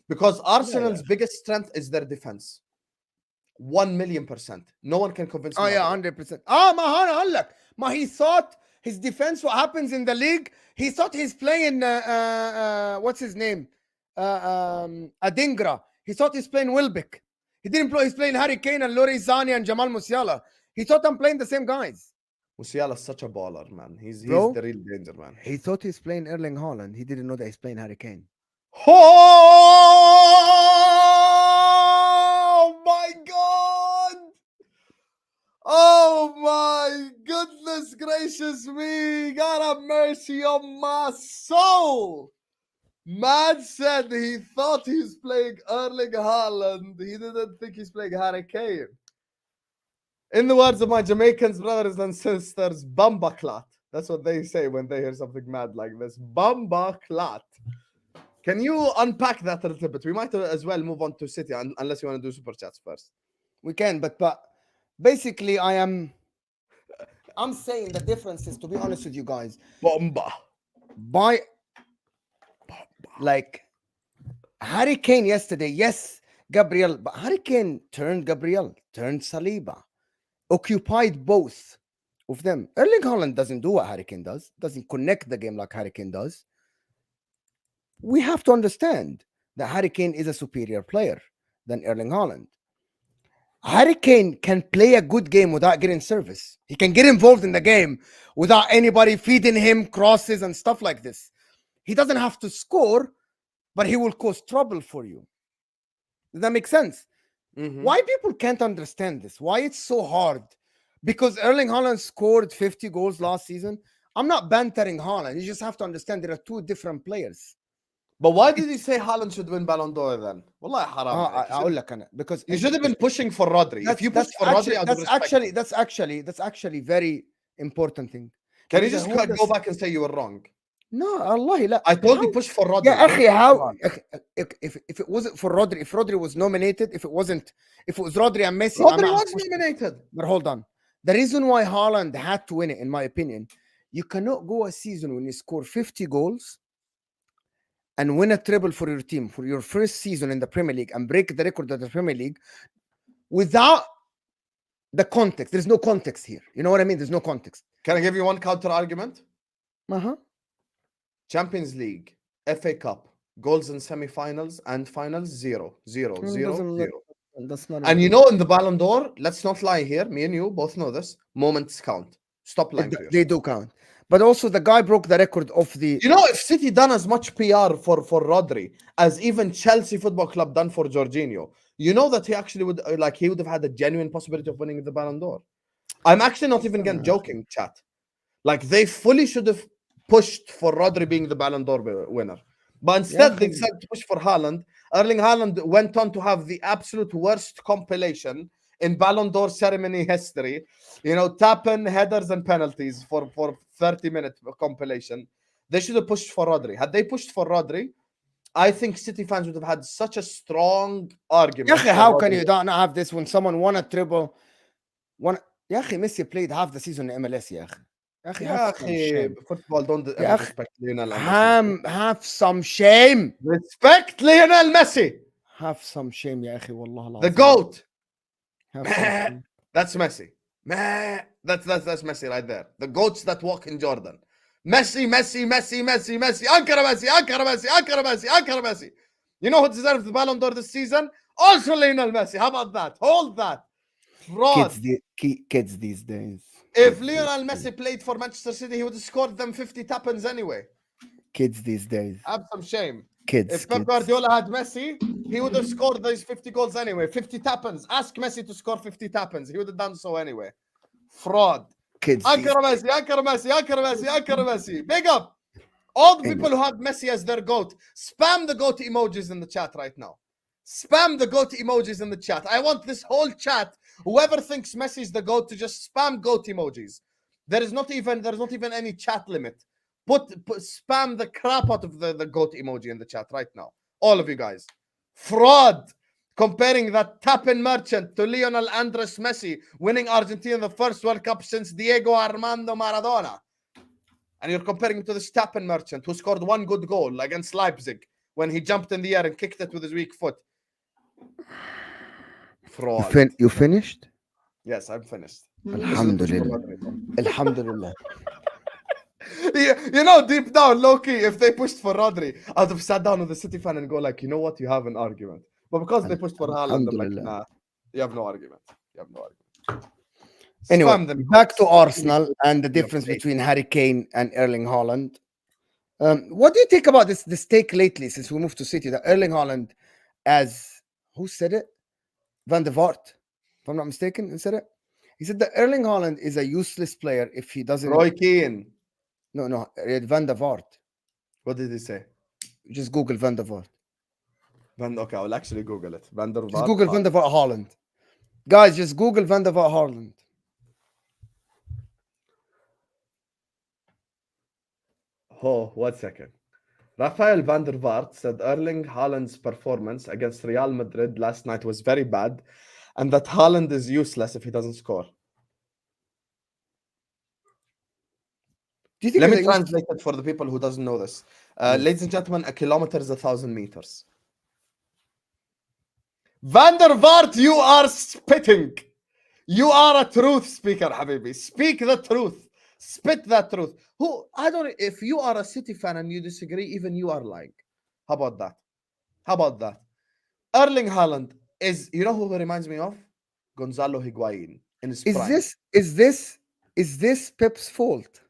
because Arsenal's biggest strength is their defense. 1,000,000%. No one can convince me. Oh yeah, 100%. He thought his defense. What happens in the league? He thought he's playing. What's his name? Adingra. He thought he's playing Wilbeck. He didn't play. He's playing Harry Kane and Loris Zani and Jamal Musiala. He thought I'm playing the same guys. Musiala is such a baller, man. He's the real danger, man. He thought he's playing Erling Haaland. He didn't know that he's playing Harry Kane. Oh my God! Oh my goodness gracious me! God have mercy on my soul! Man said he thought he's playing Erling Haaland. He didn't think he's playing Harry Kane. In the words of my Jamaicans brothers and sisters, Bamba clot. That's what they say when they hear something mad like this. Bamba clot. Can you unpack that a little bit? We might as well move on to City, unless you want to do super chats first. We can, but basically I'm saying the difference is, to be honest with you guys, like Harry Kane yesterday, yes, Gabriel, but Harry Kane turned Gabriel, turned Saliba, occupied both of them. Erling Haaland doesn't do what Harry Kane does, doesn't connect the game like Harry Kane does. We have to understand that Harry Kane is a superior player than Erling Haaland. Harry Kane can play a good game without getting service. He can get involved in the game without anybody feeding him crosses and stuff like this. He doesn't have to score, but he will cause trouble for you. Does that make sense? Why people can't understand this? Why it's so hard? Because Erling Haaland scored 50 goals last season. I'm not bantering Haaland. You just have to understand there are two different players. But why did you say Haaland should win Ballon d'Or then? Wallahi haram. أقول لك أنا, because you should have been pushing for Rodri. If you pushed for Rodri, that's actually very important thing. Can you just go back and say you were wrong? No, Allah, لا. I told you push for Rodri. Yeah, أخي, how? If it wasn't for Rodri, if Rodri was nominated, if it was Rodri and Messi, Rodri was nominated. But hold on, the reason why Haaland had to win it, in my opinion, you cannot go a season when you score 50 goals and win a treble for your team for your first season in the Premier League and break the record of the Premier League without the context. There's no context here. You know what I mean? There's no context. Can I give you one counter argument? Uh-huh. Champions League, FA Cup, goals in semi-finals and finals, 0, 0, 0, 0. That's not. And you know, in the Ballon d'Or, let's not lie here. Me and you both know this. Moments count. Stop lying. They do count. But also, the guy broke the record of the. You know, if City done as much PR for Rodri as even Chelsea Football Club done for Jorginho, you know that he actually would he would have had a genuine possibility of winning the Ballon d'Or. I'm actually not even joking, chat. Like, they fully should have pushed for Rodri being the Ballon d'Or winner. But instead, they decided to push for Haaland. Erling Haaland went on to have the absolute worst compilation in Ballon d'Or ceremony history. You know, tap-in, headers, and penalties for 30-minute compilation. They should have pushed for Rodri. Had they pushed for Rodri, I think City fans would have had such a strong argument. How can you not have this when someone won a treble? Messi played half the season in MLS, football don't respect Lionel Messi. Have some shame. Respect Lionel Messi. Have some shame, يا أخي والله. The GOAT. That's Messi. That's Messi right there. The goats that walk in Jordan. Messi. Ankara Messi. You know who deserves the Ballon d'Or this season? Also Lionel Messi. How about that? Hold that. Fraud. Kids these days. If Lionel Messi played for Manchester City, he would have scored them 50 tap-ins anyway. Kids these days. Have some shame. Kids. If Pep Guardiola had Messi, he would have scored these 50 goals anyway. 50 tap-ins. Ask Messi to score 50 tap-ins. He would have done so anyway. Fraud. Kids. Ankara Messi. Big up. All the people who have Messi as their GOAT, spam the GOAT emojis in the chat right now. Spam the GOAT emojis in the chat. I want this whole chat, whoever thinks Messi is the GOAT, to just spam GOAT emojis. There's not even any chat limit. Put spam the crap out of the GOAT emoji in the chat right now. All of you guys. Fraud. Comparing that tap-in merchant to Lionel Andres Messi winning Argentina the first World Cup since Diego Armando Maradona. And you're comparing him to this tap-in merchant who scored one good goal against Leipzig when he jumped in the air and kicked it with his weak foot. Fraud. You finished? Yes, I'm finished. Alhamdulillah. Alhamdulillah. You know, deep down, low-key, if they pushed for Rodri, I'd have sat down with a City fan and go like, you know what, you have an argument. But because they pushed for Haaland, I'm like, nah, you have no argument. Anyway, back to Arsenal and the difference between Harry Kane and Erling Haaland. What do you think about this take lately, since we moved to City, that Erling Haaland, as, who said it? Van der Vaart, if I'm not mistaken, he said it. He said that Erling Haaland is a useless player if he doesn't... Roy Keane. No, Van der Vaart. What did he say? Just Google Van der Vaart. Okay, I'll actually Google it. Van der Vaart. Just Google Van der Vaart Haaland. Guys, just Google Van der Vaart Haaland. Oh, 1 second. Rafael van der Vaart said Erling Haaland's performance against Real Madrid last night was very bad and that Haaland is useless if he doesn't score. Do you think Let me translate it for the people who doesn't know this. Ladies and gentlemen, a kilometer is 1,000 meters. Van der Vaart, you are spitting. You are a truth speaker, Habibi. Speak the truth. Spit that truth. Who I don't. If you are a City fan and you disagree, even you are lying. How about that? How about that? Erling Haaland is. You know who he reminds me of? Gonzalo Higuain in his Is prime. this Pep's fault?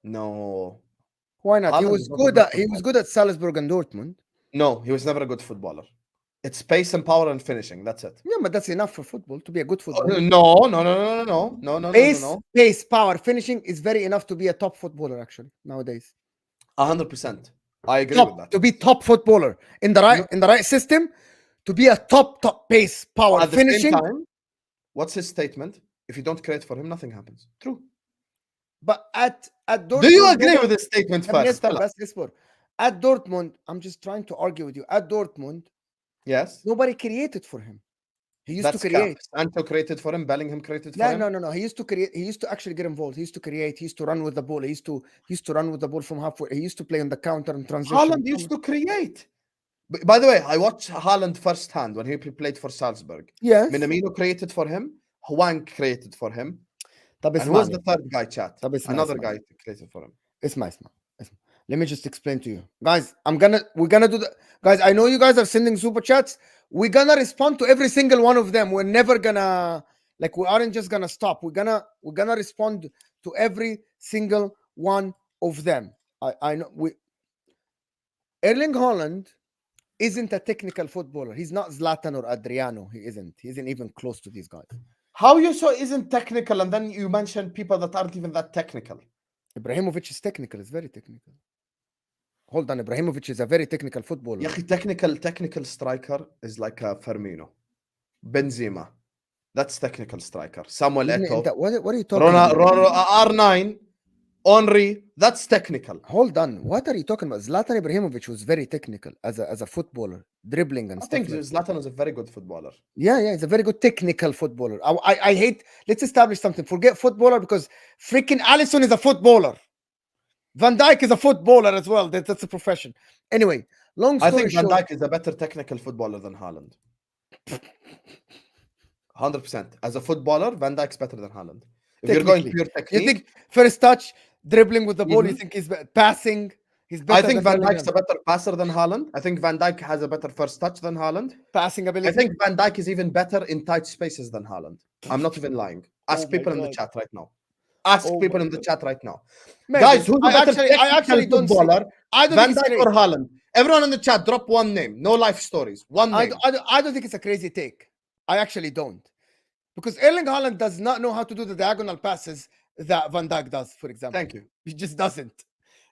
No. Why not? Haaland is not a good He was footballer. good at Salzburg and Dortmund. No, he was never a good footballer. It's pace and power and finishing. That's it. Yeah, but that's enough for football to be a good Oh, footballer. no. Pace, power, finishing is very enough to be a top footballer actually nowadays. 100%. I agree with that. To be top footballer in the right system, to be a top pace, power, At the finishing. same time, what's his statement? If you don't create for him, nothing happens. True. But at Dortmund, Do you agree with this statement first? Tell us. At Dortmund, I'm just trying to argue with you. At Dortmund, Yes. nobody created for him. He used That's to create. Sancho created for him. Bellingham created for him. No. He used to create. He used to actually get involved. He used to create. He used to run with the ball. He used to run with the ball from halfway. He used to play on the counter and transition. Haaland used to create. By the way, I watched Haaland firsthand when he played for Salzburg. Yes. Minamino created for him. Huang created for him. And who was the third guy, chat? Another guy created for him. Isma. Let me just explain to you. Guys, we're gonna do that. Guys, I know you guys are sending super chats. We're gonna respond to every single one of them. We're never gonna, like, we aren't just gonna stop. We're gonna respond to every single one of them. I know Erling Haaland isn't a technical footballer. He's not Zlatan or Adriano. He isn't even close to these guys. How you so isn't technical, and then you mentioned people that aren't even that technical? Ibrahimovic is technical. It's very technical. Hold on, Ibrahimovic is a very technical footballer. Yeah, technical striker is like a Firmino, Benzema. That's technical striker. Samuel Eto'o. What are you talking about? R9, Henry. That's technical. Hold on. What are you talking about? Zlatan Ibrahimovic was very technical as a footballer, dribbling and I stuff. think Zlatan was a very good footballer. Yeah, he's a very good technical footballer. I hate. Let's establish something. Forget footballer because freaking Alisson is a footballer. Van Dijk is a footballer as well. That's a profession. Anyway, long story I think short, Van Dijk is a better technical footballer than Haaland. 100%. As a footballer, Van Dijk's better than Haaland. If you're going pure technique, you think first touch, dribbling with the ball, you think he's passing? He's better. I think Van Dijk's a better passer than Haaland. I think Van Dijk has a better first touch than Haaland. Passing ability. I think Van Dijk is even better in tight spaces than Haaland. I'm not even lying. Ask people in the chat right now. Man, guys, who's the better technical footballer? Van Dijk or Haaland? Everyone in the chat, drop one name. No life stories. One name. I don't think it's a crazy take. I actually don't. Because Erling Haaland does not know how to do the diagonal passes that Van Dijk does, for example. Thank you. He just doesn't.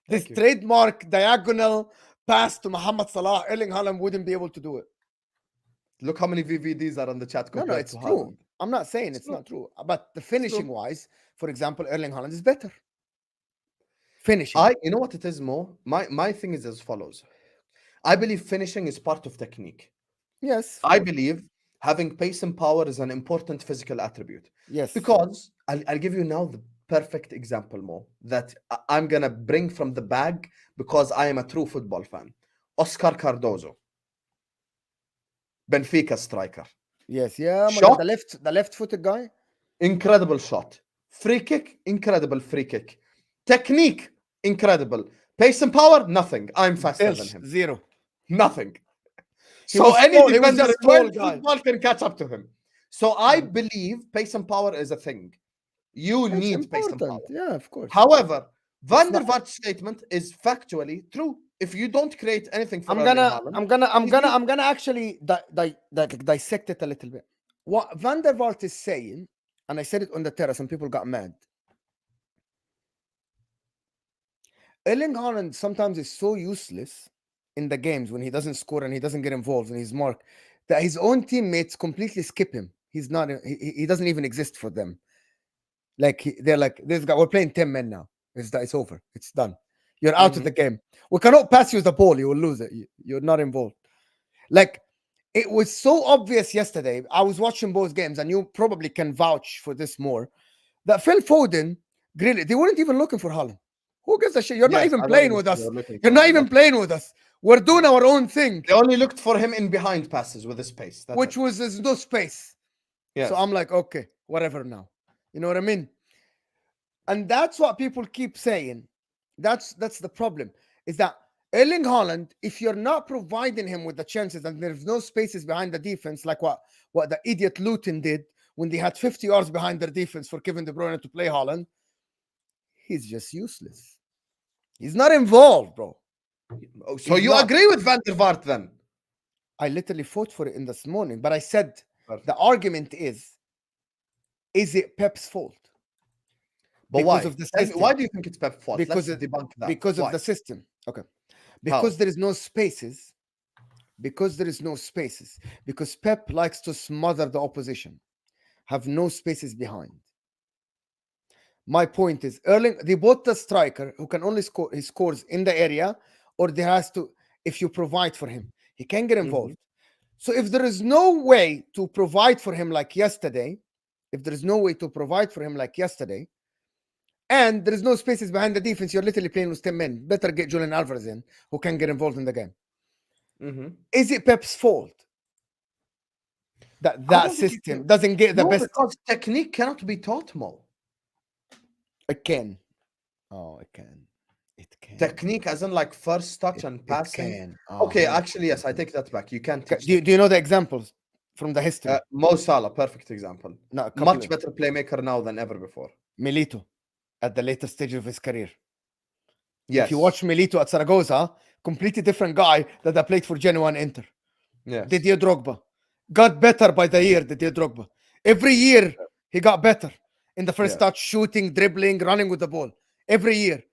This trademark diagonal pass to Mohamed Salah, Erling Haaland wouldn't be able to do it. Look how many VVDs are on the chat. No, it's true. I'm not saying it's not true. But the finishing wise, for example, Erling Haaland is better. Finishing. You know what it is, Mo? My thing is as follows. I believe finishing is part of technique. Yes. I believe having pace and power is an important physical attribute. Yes. Because I'll give you now the perfect example, Mo, that I'm going to bring from the bag because I am a true football fan. Oscar Cardozo. Benfica striker. Yes, yeah. Shot, the left-footed guy. Incredible shot. Free kick, incredible free kick. Technique, incredible. Pace and power, nothing. I'm faster than him. Zero. Nothing. So any defender in world football can catch up to him. So I believe pace and power is a thing. You need pace and power. Yeah, of course. However, Van der Vaart's statement is factually true. If you don't create anything for I'm gonna actually dissect it a little bit. What Van der Vaart is saying, and I said it on the terrace, and people got mad. Erling Haaland sometimes is so useless in the games when he doesn't score and he doesn't get involved and he's marked that his own teammates completely skip him. He's not. He doesn't even exist for them. Like they're like, this guy. We're playing 10 men now. It's over. It's done. You're out of the game. We cannot pass you the ball. You will lose it. You're not involved. Like, it was so obvious yesterday. I was watching both games, and you probably can vouch for this more. That Phil Foden, Grealish, they weren't even looking for Haaland. Who gives a shit? You're not even playing with us. You're not even playing with us. We're doing our own thing. They only looked for him in behind passes with the space. There's no space. So Yes. I'm like, okay, whatever now. You know what I mean? And that's what people keep saying. That's the problem. Is that Erling Haaland, if you're not providing him with the chances and there's no spaces behind the defense, like what the idiot Luton did when they had 50 yards behind their defense for Kevin De Bruyne to play Haaland, he's just useless. He's not involved, bro. Oh, so He's you not. agree with Van der Vaart then? I literally fought for it in this morning, but I said the Perfect. argument is it Pep's fault? But Because why? of the Tell me, system. why do you think it's Pep's fault? Because Let's it, debunk that. because of Why? the system. Okay. Because How? there is no spaces. Because there is no spaces. Because Pep likes to smother the opposition. Have no spaces behind. My point is, Erling, they bought the striker who can only score. He scores in the area, or there has to. If you provide for him, he can get Mhm. involved. So if there is no way to provide for him like yesterday, if there is no way to provide for him like yesterday, and there is no spaces behind the defense, you're literally playing with 10 men. Better get Julian Alvarez in, who can get involved in the game. Mhm. Is it Pep's fault that I that don't think you system can. doesn't get the No, best? because technique cannot be taught, Mo. It can. Oh, it can. It can. Technique, as in like first touch It, and it passing. can. Okay, 100%. actually, yes, I take that back. You can Okay, teach do you technique. know the examples from the history? Mo Salah, perfect example. No, a couple Much of better playmaker now than ever before. Milito at the later stage of his career. If you Yes. watch Milito at Zaragoza, completely different guy that I played for Genoa and Inter. Yes. Didier Drogba got better by the year. Didier Drogba every year he got better in the first Yes. touch, shooting, dribbling, running with the ball. Every year,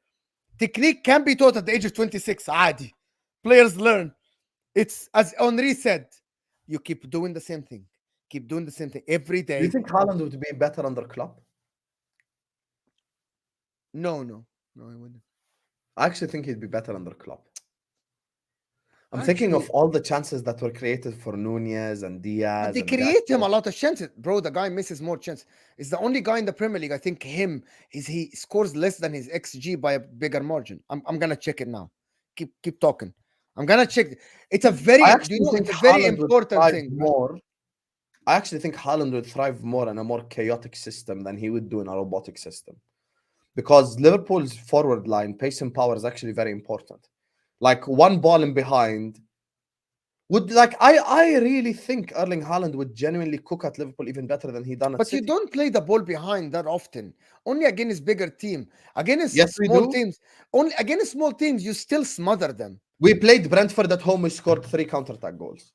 technique can be taught at the age of 26. Adi, players learn. It's as Henri said, you keep doing the same thing, keep doing the same thing every Do you day. think Haaland would be better under Klopp? No, no, no, I wouldn't. I actually think he'd be better under Klopp. I'm thinking Actually, of all the chances that were created for Nunez and but Diaz they and create him Gakpo. a lot of chances, bro. The guy misses more chances. It's the only guy in the Premier League. I think he scores less than his XG by a bigger margin. I'm gonna check it now. Keep talking. I'm gonna check. It's a I very do you actually know think it's a very Haaland would important thrive thing, right? more. I actually think Haaland would thrive more in a more chaotic system than he would do in a robotic system. Because Liverpool's forward line, pace and power is actually very important. Like one ball in behind would like I really think Erling Haaland would genuinely cook at Liverpool even better than he done at But you City. don't play the ball behind that often. Only against bigger team. Yes, Against we small do. teams. Only against small teams, you still smother them. We played Brentford at home. We scored 3 counter-attack goals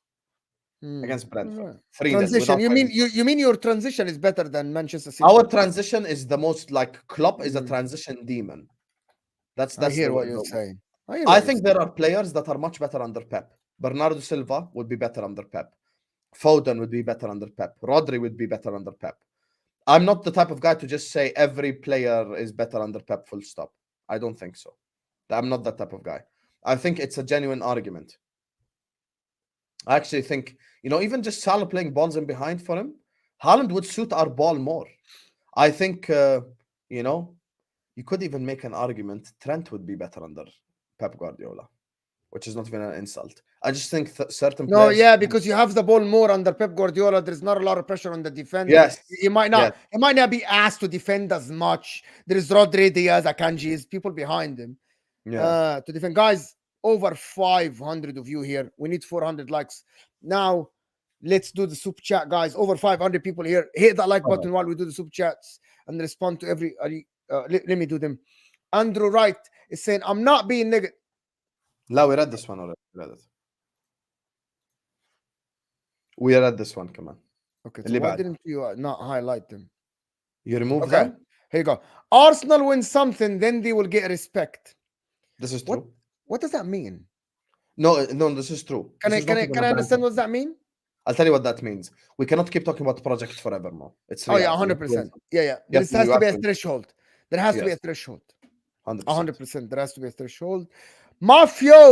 against Brentford. Alright. 3-0 Transition. without You mean finding you mean your transition is better than Manchester City? our transition is the most like Klopp is a Mm, transition demon. That's I that's hear the, what you're the saying. I hear I what you're think saying. there are players that are much better under Pep. Bernardo Silva would be better under Pep. Foden would be better under Pep. Rodri would be better under Pep. I'm not the type of guy to just say every player is better under Pep, full stop. I don't think so. I'm not that type of guy. I think it's a genuine argument. I actually think, even just Salah playing balls in behind for him, Haaland would suit our ball more. I think, you know, you could even make an argument Trent would be better under Pep Guardiola, which is not even an insult. I just think certain No, players. yeah, because you have the ball more under Pep Guardiola. There's not a lot of pressure on the defense. Yes, He might yes, not. He might not be asked to defend as much. There is Rodri, Diaz, Akanji, people behind him yeah. to defend. Guys, over 500 of you here. We need 400 likes now. Let's do the super chat, guys. Over 500 people here. Hit that like All right. button while we do the super chats and respond to every. Let me do them. Andrew Wright is saying, "I'm not being negative." لا, we read this one already. We read this one كمان. Okay, so اللي why بعد. didn't you not highlight them? You remove Okay. them? Here you go. Arsenal win something, then they will get respect. This is What true. what does that mean? No, this is true. Can This I is can not I even can a I bad understand thing. what does that mean? I'll tell you what that means. We cannot keep talking about project forever, Mo. It's Oh yeah, reality. You have to win 100%. something. Yeah, yeah. You There have to, has you to have be a to, threshold. There has to be yes, a threshold. 100%. 100%. There has to be a threshold. Mafio,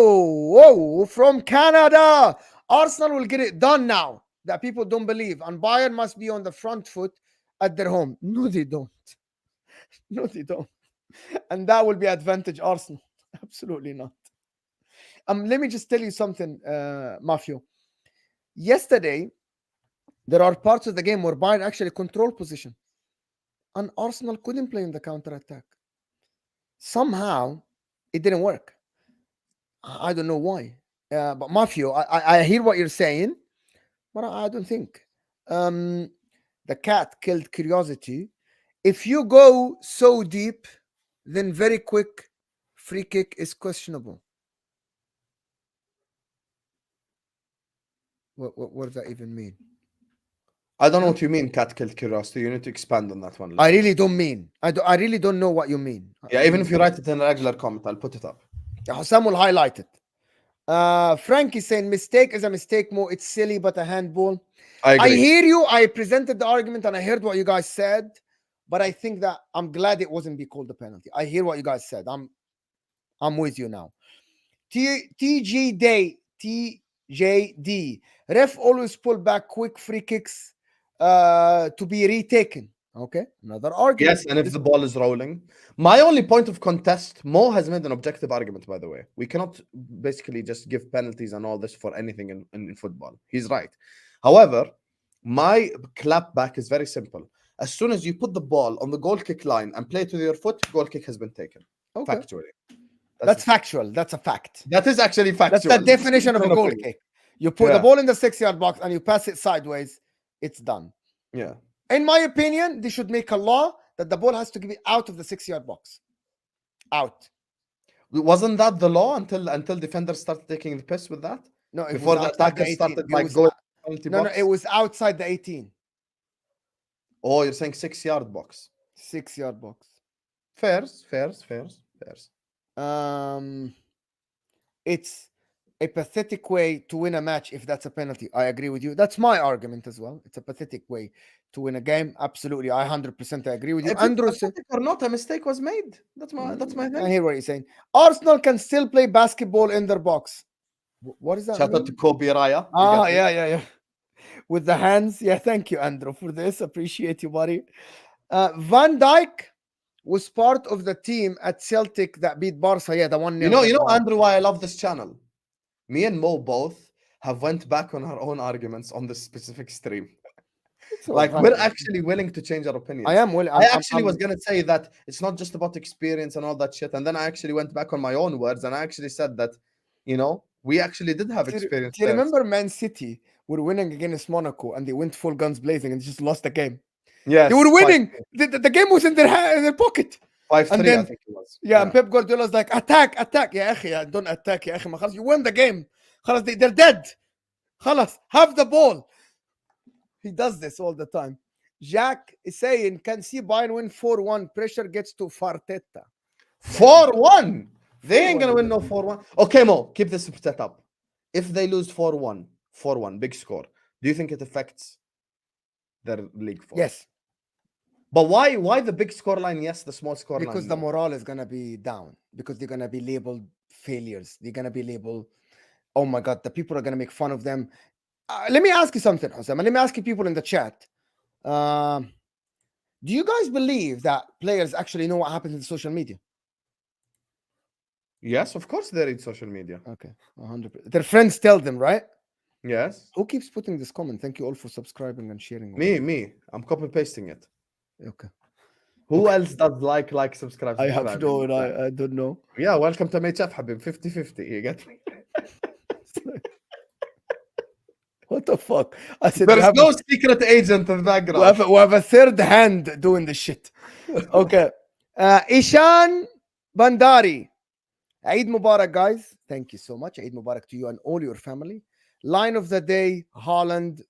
whoa, from Canada. Arsenal will get it done now. That people don't believe. And Bayern must be on the front foot at their home. No, they don't. No, they don't. And that will be advantage Arsenal. Absolutely not. Let me just tell you something, Mafio. Yesterday, There are parts of the game where Bayern actually control position, and Arsenal couldn't play in the counter attack. Somehow, it didn't work. I don't know why. But Mafio, I hear what you're saying, but I don't think. Um, the cat killed curiosity. If you go so deep, then very quick free kick is questionable. What does that even mean? I don't know what you mean, cat killed curiosity. You need to expand on that one a I little. really don't mean. I really don't know what you mean. Yeah, even if you write it in a regular comment, I'll put it up. Hussam will highlight it. Frank is saying mistake is a mistake, Mo. It's silly, but a handball. I I agree. hear you. I presented the argument and I heard what you guys said, but I think that I'm glad it wasn't be called a penalty. I hear what you guys said. I'm with you now. TJD. Ref always pull back quick free kicks to be retaken. Okay, another argument. Yes, and if the ball is rolling. My only point of contest, Mo has made an objective argument, by the way. We cannot basically just give penalties and all this for anything in football. He's right. However, my clap back is very simple. As soon as you put the ball on the goal kick line and play it with your foot, goal kick has been taken. Okay. Factually. That's factual. That's a fact. That is actually factual. That's the definition of a goal kick. You put the ball in the 6-yard box and you pass it sideways, it's done. Yeah. In my opinion, they should make a law that the ball has to be out of the 6-yard box. Out. Wasn't that the law until defenders started taking the piss with that? No, before the attackers started like going penalty box? No, it was outside the 18. Oh, you're saying 6-yard box. 6-yard box. Fairs. It's a pathetic way to win a match if that's a penalty. I agree with you. That's my argument as well. It's a pathetic way to win a game. Absolutely. I 100% agree with you. If Andrew it's pathetic or not, a mistake was made. That's my thing. I hear what you're saying. Arsenal can still play basketball in their box. What is that? Shout out to Kobe Raya. Yeah. With the hands. Yeah, thank you, Andrew, for this. Appreciate you, buddy. Van Dijk was part of the team at Celtic that beat Barca. Yeah, the 1-0. You know, Andrew, why I love this channel. Me and Mo both have went back on our own arguments on this specific stream. Like, we're actually willing to change our opinions. I am willing. I actually was going to say that it's not just about experience and all that shit. And then I actually went back on my own words and I actually said that, you know, we actually did have experience. Do you remember Man City were winning against Monaco and they went full guns blazing and just lost the game? Yes. They were winning. The game was in their pocket. 5-3, I think it was. Yeah, and Pep Guardiola's like, attack. يا أخي, don't attack. يا أخي, you win the game. خلاص, they're dead. خلاص, have the ball. He does this all the time. Jack is saying, can see Bayern win 4-1. Pressure gets to Farteta. 4-1? They ain't going to win no 4-1. Okay, Mo, keep this set up. If they lose 4-1, big score, do you think it affects their league form? Yes. But why the big score line? Yes, the small score line. Because the morale is going to be down. Because they're going to be labeled failures. They're going to be labeled, oh my God, the people are going to make fun of them. Let me ask you something, Husam. Let me ask you people in the chat. Do you guys believe that players actually know what happens in social media? Yes, of course they read social media. Okay, 100%. Their friends tell them, right? Yes. Who keeps putting this comment? Thank you all for subscribing and sharing. Me. I'm copy pasting it. Okay. Who else does like, subscribe? I have no, I don't know. Yeah, welcome to MHF, Habib. 50-50. You get me? What the fuck? I said there's no secret agent in the background. We have a third hand doing this shit. Okay. Ishan Bandari. Eid Mubarak, guys. Thank you so much. Eid Mubarak to you and all your family. Line of the day, Haaland.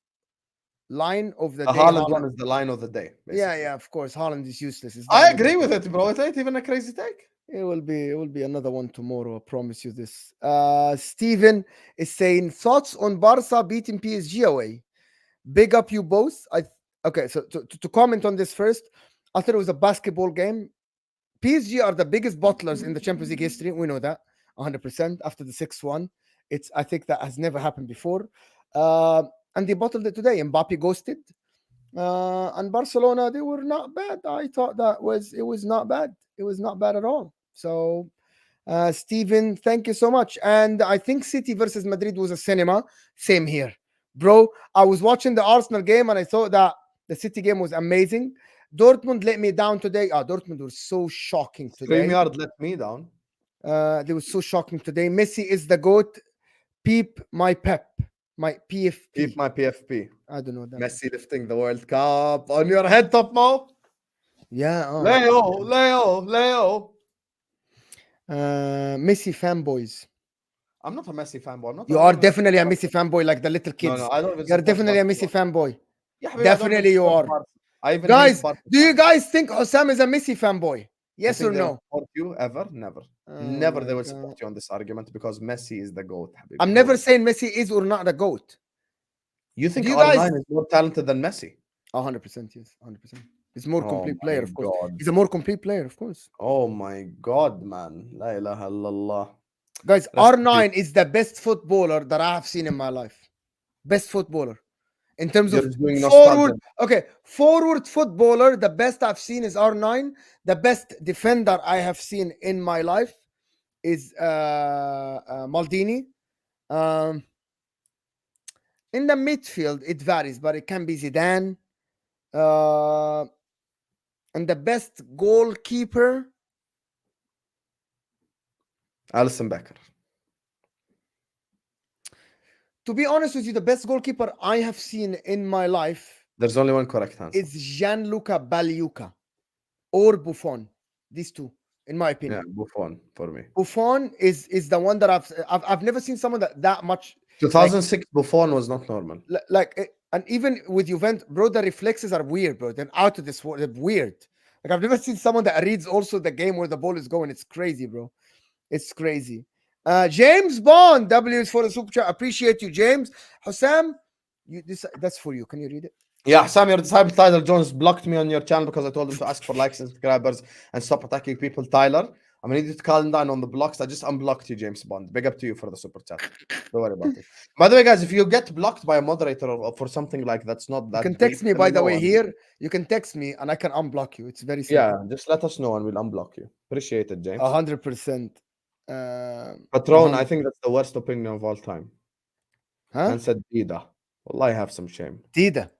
Line of the day. Haaland one is the line of the day. Basically. Yeah, of course. Haaland is useless. I agree with it, bro. It ain't even a crazy take. It will be another one tomorrow. I promise you this. Steven is saying thoughts on Barca beating PSG away. Big up you both. Okay, so to comment on this first, I thought it was a basketball game. PSG are the biggest bottlers in the Champions League history. We know that 100% after the 6-1. I think that has never happened before. And they bottled it today. Mbappe ghosted. And Barcelona, they were not bad. I thought it was not bad. It was not bad at all. So, Steven, thank you so much. And I think City versus Madrid was a cinema. Same here. bro. I was watching the Arsenal game and I thought that the City game was amazing. Dortmund let me down today. Dortmund was so shocking today. StreamYard let me down. They were so shocking today. Messi is the GOAT. Peep my pep. My PFP. Keep my PFP. I don't know that. Messi lifting the World Cup on your head, Top Mo. Yeah. Leo. Messi fanboys. I'm not a Messi fanboy. I'm not. You are definitely a Messi fanboy, like the little kids. No, I don't. You're definitely a Messi fanboy. Yeah, habibi, Definitely you are. Guys, do you guys think Husam is a Messi fanboy? Yes or no? Support you ever? Never. Oh Never my they will God. support you on this argument because Messi is the GOAT. Habibi. I'm never saying Messi is or not the GOAT. You think Do you R9 guys- is more talented than Messi? 100%, yes. 100%. He's a more Oh complete my player, of course. God. He's a more complete player, of course. Oh my God, man. La ilaha illallah. Guys, Rest in R9 is the best footballer that I have seen in my life. Best footballer. In terms You're of just doing forward, nostalgia. forward footballer, the best I've seen is R9. The best defender I have seen in my life is Maldini. In the midfield, it varies, but it can be Zidane. And the best goalkeeper, Alisson Becker. to be honest with you, the best goalkeeper I have seen in my life There's only one correct answer. is Gianluca Baliuca or Buffon. These two, in my Yeah, opinion. Buffon for me. Buffon is the one that I've never seen someone that much 2006 Buffon was not normal. And even with Juventus, bro, the reflexes are weird, bro. They're out of this world. They're weird. Like I've never seen someone that reads also the game where the ball is going. It's crazy, bro. It's crazy. James Bond, W is for the super chat. Appreciate you, James. Husam, that's for you. Can you read it? Yeah, Sam, your disciple Tyler Jones blocked me on your channel because I told him to ask for likes and subscribers and stop attacking people. Tyler, I'm gonna need you to calm down on the blocks. I just unblocked you, James Bond. Big up to you for the super chat. Don't worry about it. By the way, guys, if you get blocked by a moderator or for something like that's not that. You can text deep, me, let by the know way, and- here. You can text me and I can unblock you. It's very simple. Yeah, just let us know and we'll unblock you. Appreciate it, James. 100%. Patron, I think that's the worst opinion of all time. Huh? And said Dida. Well, I have some shame. Dida.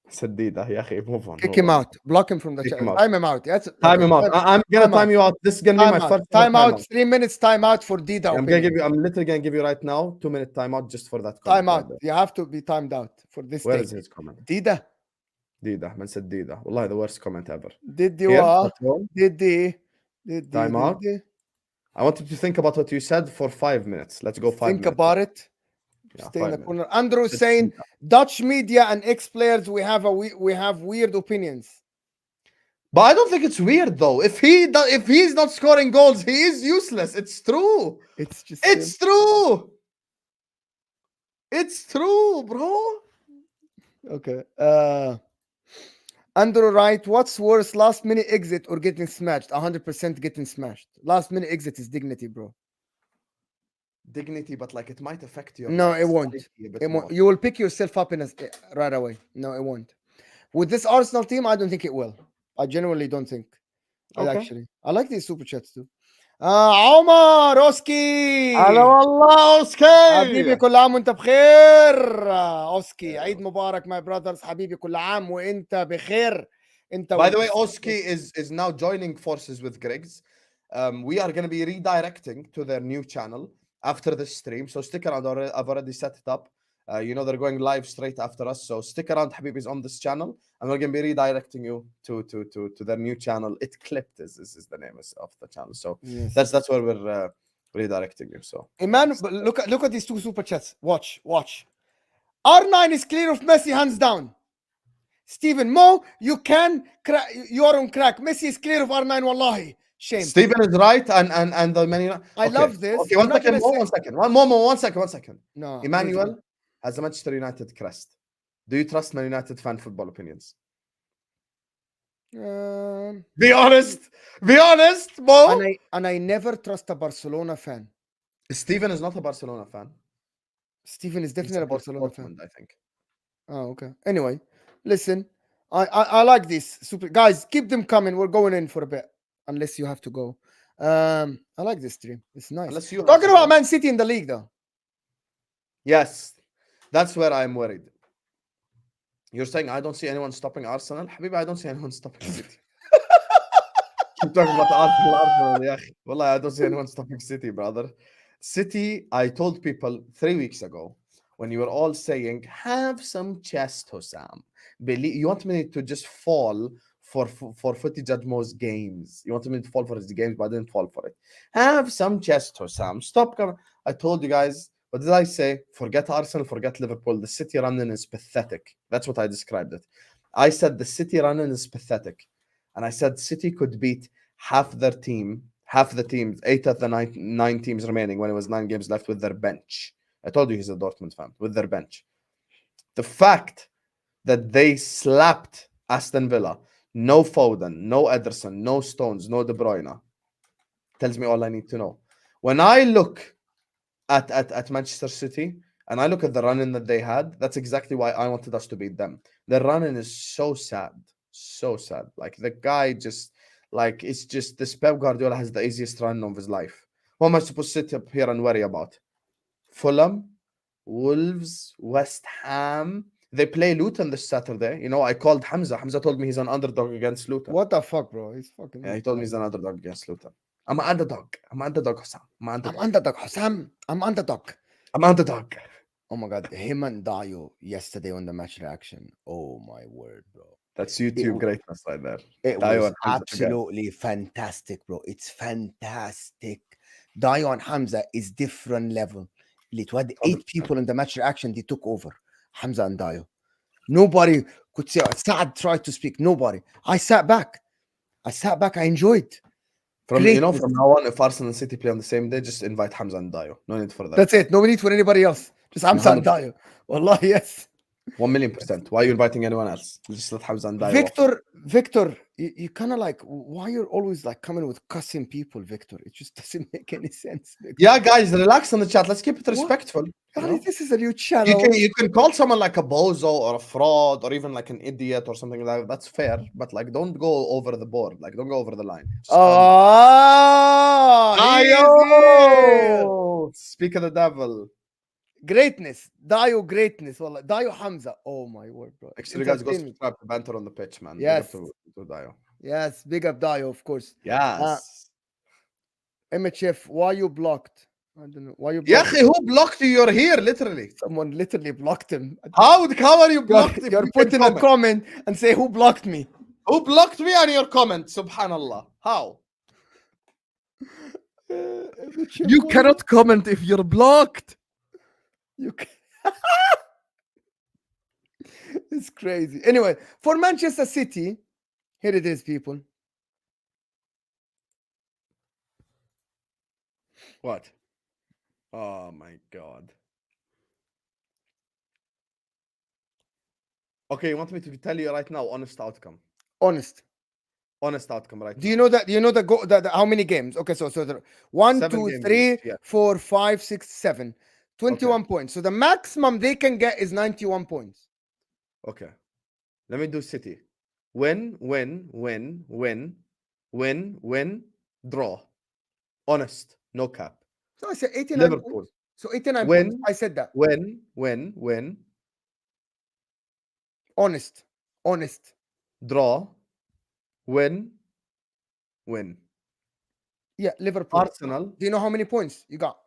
Said Dida. Yeah, move on. Kick him out. Block him from the Kick chat. him out. Time him out. That's Time him out. I'm gonna time you out. This is gonna be my first time out. 3 minutes time out for Dida. I'm gonna give you. I'm literally gonna give you right now 2 minute timeout just for that. Time out. You have to be timed out for this. Where is his comment? Dida. Dida. Man said Dida. Wallahi, the worst comment ever. Did you? Did time out. I want you to think about what you said for 5 minutes. Let's go 5 minutes. Think about it. Yeah, Stay in the corner. Andrew saying Dutch media and ex-players we have weird opinions. But I don't think it's weird though. If he's not scoring goals, he is useless. It's true. It's true. It's true, bro. Okay. Andrew Wright, what's worse, last minute exit or getting smashed? 100% getting smashed. Last minute exit is dignity, bro. Dignity, but like it might affect you. No, it won't. It won't. You will pick yourself up right away. No, it won't. With this Arsenal team, I don't think it will. I genuinely don't think. Okay. I like these super chats too. عمر اوسكي هلا والله اوسكي حبيبي كل عام وانت بخير اوسكي عيد مبارك my brothers حبيبي كل عام وانت بخير انت By the way, Oski is now joining forces with Griggs. We are going to be redirecting to their new channel after the stream, so stick around. I've already set it up. They're going live straight after us, so stick around. Habibis on this channel, and we're going to be redirecting you to their new channel. It Clipped is the name of the channel, so yes. that's where we're redirecting you. So Iman, look at these two super chats. Watch. R9 is clear of Messi, hands down. Stephen Mo, you are on crack. Messi is clear of R9. Wallahi, shame. Stephen is right, and the many. I love this. Okay, one second. No, Emmanuel has a Manchester United crest. Do you trust Man United fan football opinions? Be honest, Mo. And I never trust a Barcelona fan. Stephen is not a Barcelona fan. Stephen is definitely a Barcelona fan. I think. Oh, okay. Anyway, listen, I like this. Super guys, keep them coming. We're going in for a bit, unless you have to go. I like this stream. It's nice. Talking about Man City in the league, though. Yes. That's where I'm worried. You're saying I don't see anyone stopping Arsenal? Habibi, I don't see anyone stopping City. Keep talking about Arsenal, يا أخي. Wallah, I don't see anyone stopping City, brother. City, I told people 3 weeks ago when you were all saying, have some chest, Hussam. You want me to just fall for Footy Judmo's games. You want me to fall for his games, but I didn't fall for it. Have some chest, Hussam. Stop coming. I told you guys, what did I say? Forget Arsenal, forget Liverpool. The City running is pathetic. That's what I described it. I said the City running is pathetic. And I said City could beat half the teams, 8 of the nine teams remaining when it was 9 games left with their bench. I told you he's a Dortmund fan, with their bench. The fact that they slapped Aston Villa, no Foden, no Ederson, no Stones, no De Bruyne, tells me all I need to know. When I look at Manchester City and I look at the run-in that they had, that's exactly why I wanted us to beat them. The run-in is so sad. So sad. Like the guy just it's just this Pep Guardiola has the easiest run of his life. What am I supposed to sit up here and worry about? Fulham, Wolves, West Ham. They play Luton this Saturday. You know, I called Hamza. Hamza told me he's an underdog against Luton. What the fuck, bro? He's fucking. Yeah, he told me he's an underdog against Luton. I'm an underdog. I'm an underdog, Hussam. I'm underdog, Hussam. I'm underdog. I'm underdog. Oh my god, him and Dayo yesterday on the match reaction. Oh my word, bro. That's YouTube greatness right there. It was absolutely fantastic, bro. It's fantastic. Dayo and Hamza is different level. It had 8 people in the match reaction. They took over. Hamza and Dayo. Nobody could say. Saad tried to speak. Nobody. I sat back. I enjoyed. From now on, if Arsenal and City play on the same day, just invite Hamza and Dayo. No need for that. That's it. No need for anybody else. Just Hamza and Dayo. Wallah, yes. 1,000,000%. Why are you inviting anyone else? Just let Hamza and Dayo. Victor, you kind of like, why you're always like coming with cussing people, Victor? It just doesn't make any sense, Victor. Yeah, guys, relax on the chat. Let's keep it respectful. This is a new channel. You can call someone like a bozo or a fraud or even like an idiot or something like that. That's fair, but like don't go over the board. Like don't go over the line. Dayo! Speak of the devil. Greatness. Dayo greatness. Wallah. Dayo Hamza. Oh my word, bro. Actually, guys, go subscribe to Banter on the Pitch, man. Yes. Big up to Dayo. Yes, big up Dayo, of course. Yes. MHF, why you blocked? I don't know. Why you blocked? Yeah, who blocked you? You're here, literally. Someone literally blocked him. How are you blocked? You're putting a comment and say, who blocked me? Who blocked me on your comment? Subhanallah. How? You cannot comment if you're blocked. You can. It's crazy. Anyway, for Manchester City, here it is, people. What? Oh my God. Okay, you want me to tell you right now, honest outcome? Honest outcome, right? Do you know that? Do you know the how many games? Okay, so the 1, 2, 3, 4, 5, 6, 7. 21 points. So the maximum they can get is 91 points. Okay. Let me do City. Win, draw. Honest, no cap. So I said 89 Liverpool. points. So 89 points. I said that. Win. Honest. Draw. Win. Yeah, Liverpool. Arsenal. Do you know how many points you got?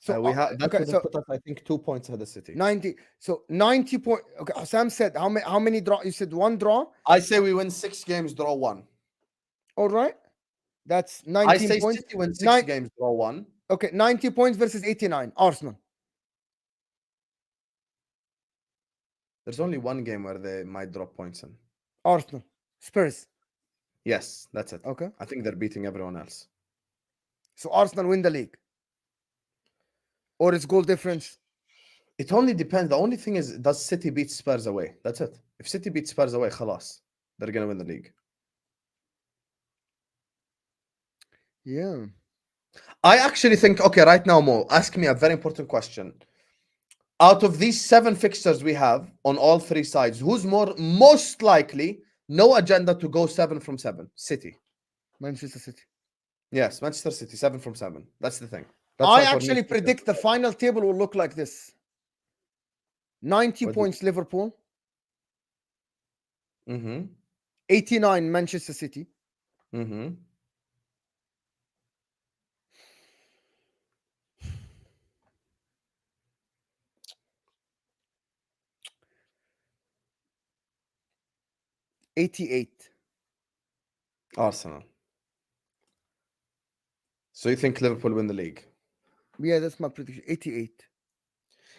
So we have that could put us, I think, 2 points ahead of City. 90. So 90 points. Okay, Sam said how many draw? You said 1 draw. I say we win 6 games, draw 1. All right, that's 19 I say points. City win 6 games, draw 1. Okay, 90 points versus 89. Arsenal. There's only one game where they might drop points in. Arsenal. Spurs. Yes, that's it. Okay. I think they're beating everyone else. So Arsenal win the league. Or it's goal difference? It only depends. The only thing is, does City beat Spurs away? That's it. If City beats Spurs away, khalas, they're going to win the league. Yeah. I actually think, okay, right now, Mo, ask me a very important question. Out of these 7 fixtures we have on all 3 sides, who's most likely, no agenda to go 7 from 7? City. Manchester City. Yes, Manchester City, 7 from 7. That's the thing. I actually predict the final table will look like this. 90 What points Liverpool, Mm-hmm. 89 Manchester City, Mm-hmm. 88. Arsenal. So you think Liverpool win the league? Yeah, that's my prediction. 88.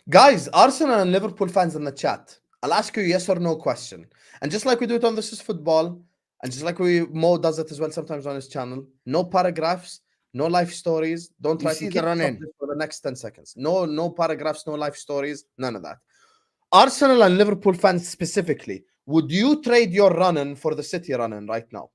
Guys, Arsenal and Liverpool fans in the chat, I'll ask you a yes or no question. And just like we do it on This Is Football, and just like Mo does it as well sometimes on his channel, no paragraphs, no life stories. Don't You try see to the keep run in. subject for the next 10 seconds. No paragraphs, no life stories, none of that. Arsenal and Liverpool fans specifically, would you trade your run-in for the City run-in right now?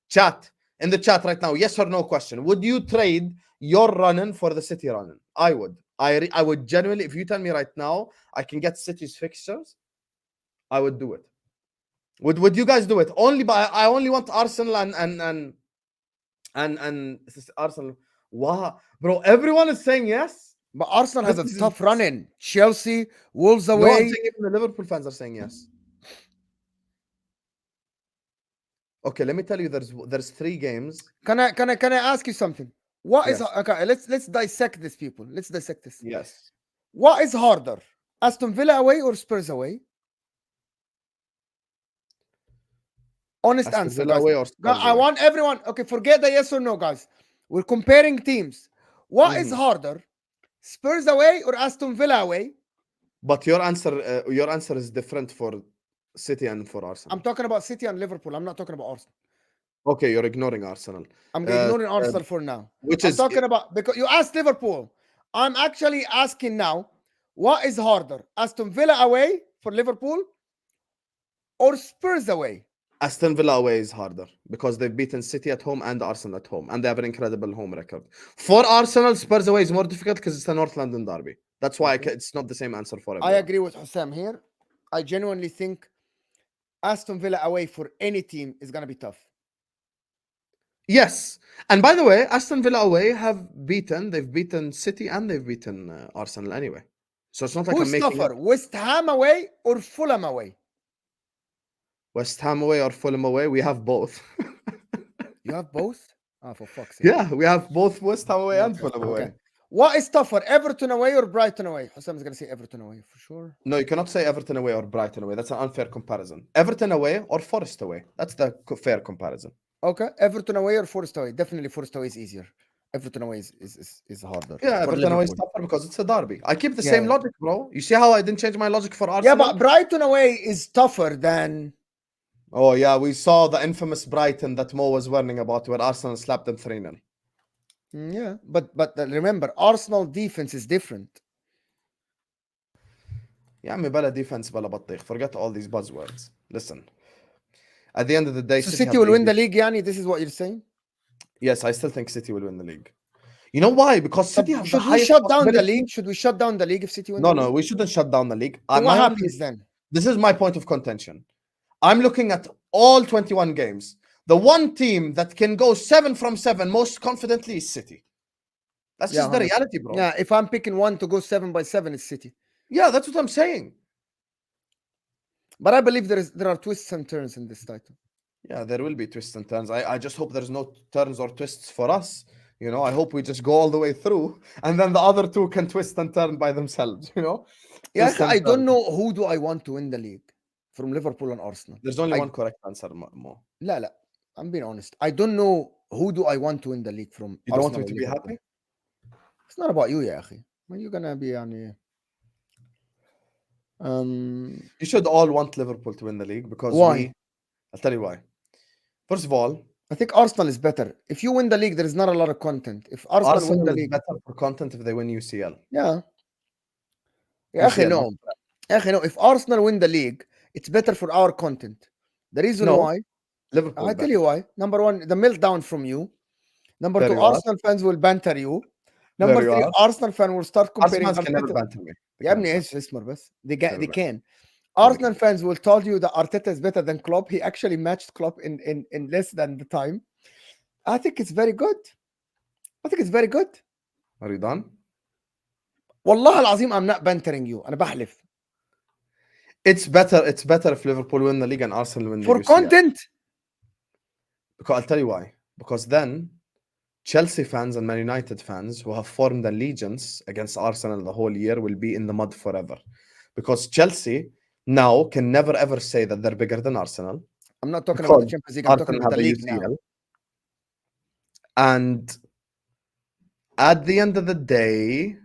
Chat, in the chat right now, yes or no question. Would you trade your run-in for the City run-in? I would. I would genuinely, if you tell me right now, I can get City's fixtures, I would do it. Would you guys do it? Only by I only want Arsenal and Arsenal. Wow, bro, everyone is saying yes. But Arsenal has a This is tough run in. Chelsea, Wolves no, I'm away. saying even the Liverpool fans are saying yes. Okay, let me tell you, there's 3 games. Can I ask you something? What is Yes. okay? Let's dissect this, people. Let's dissect this. Yes. What is harder, Aston Villa away or Spurs away? Honest Aston answer, Villa guys. away or Spurs I away? want everyone. Okay, forget the yes or no, guys. We're comparing teams. What is Mhm. harder, Spurs away or Aston Villa away? But your answer is different for City and for Arsenal. I'm talking about City and Liverpool. I'm not talking about Arsenal. Okay, you're ignoring Arsenal. I'm ignoring Arsenal for now. Which I'm is talking about, because you asked Liverpool. I'm actually asking now, what is harder, Aston Villa away for Liverpool or Spurs away? Aston Villa away is harder because they've beaten City at home and Arsenal at home, and they have an incredible home record. For Arsenal, Spurs away is more difficult because it's a North London derby. That's why it's not the same answer for everyone. I agree with HUSAM here. I genuinely think Aston Villa away for any team is going to be tough. Yes, and by the way, Aston Villa away they've beaten City and they've beaten Arsenal anyway. So it's not like Who's I'm making tougher, it. West Ham away or Fulham away? West Ham away or Fulham away. We have both. You have both? Oh, for fuck's sake. Yeah, we have both West Ham away and Okay, Fulham away. okay. What is tougher, Everton away or Brighton away? Hussam is going to say Everton away for sure. No, you cannot say Everton away or Brighton away. That's an unfair comparison. Everton away or Forest away. That's the fair comparison. Okay, Everton away or Forest away? Definitely Forest away is easier. Everton away is harder. Yeah, for Everton away is Liverpool. tougher because it's a derby. I keep the Yeah, same yeah. logic, bro. You see how I didn't change my logic for Arsenal? Yeah, but Brighton away is tougher than. Oh, yeah, we saw the infamous Brighton that Mo was warning about where Arsenal slapped them 3-0. Yeah, but remember, Arsenal defense is different. يا عمي بلا defense بلا بطيخ. Forget all these buzzwords. Listen. At the end of the day, So City City will win the league, Yani? This is what you're saying? Yes, I still think City will win the league. You know why? Because City have the Should we highest shut down the possibility- league? Should we shut down the league if City win No, the no, league? we shouldn't shut down the league. So what happens then? This is my point of contention. I'm looking at all 21 games. The one team that can go 7 from 7 most confidently is City. That's just the reality, bro. Yeah, if I'm picking one to go 7-7, it's City. Yeah, that's what I'm saying. But I believe there are twists and turns in this title. Yeah, there will be twists and turns. I just hope there's no turns or twists for us. You know, I hope we just go all the way through, and then the other two can twist and turn by themselves. You know. Yeah, Twist and I don't turn. know who do I want to win the league from Liverpool and Arsenal. There's only one correct answer, Mo. لا, I'm being honest. I don't know who do I want to win the league from. You don't want Arsenal me or to be Liverpool. happy? It's not about you, يا أخي. When you're gonna be يعني. You should all want Liverpool to win the league because Why? I'll tell you why. First of all, I think Arsenal is better. If you win the league, there is not a lot of content. If Arsenal win the is league, better for content if they win UCL. yeah. يا أخي, no. يا أخي, no. If Arsenal win the league, it's better for our content. The reason why, Liverpool. I tell you why. Number one, the meltdown from you. Number Very two, well. Arsenal fans will banter you. Number Very three, well. Arsenal fan will start comparing. Arsenal can never banter me. يا ابني ايش اسمر بس. They Never can. Arsenal fans will tell you that Arteta is better than Klopp. He actually matched Klopp in less than the time. I think it's very good. Very good. Are you done? والله العظيم I'm not bantering you. أنا بحلف. It's better if Liverpool win the league and Arsenal win the For UCL. content. Because I'll tell you why. Because then Chelsea fans and Man United fans who have formed allegiance against Arsenal the whole year will be in the mud forever. Because Chelsea now can never ever say that they're bigger than Arsenal. I'm not talking about the Because Champions League. I'm talking Arsenal about the have a league now. UCL. And at the end of the day,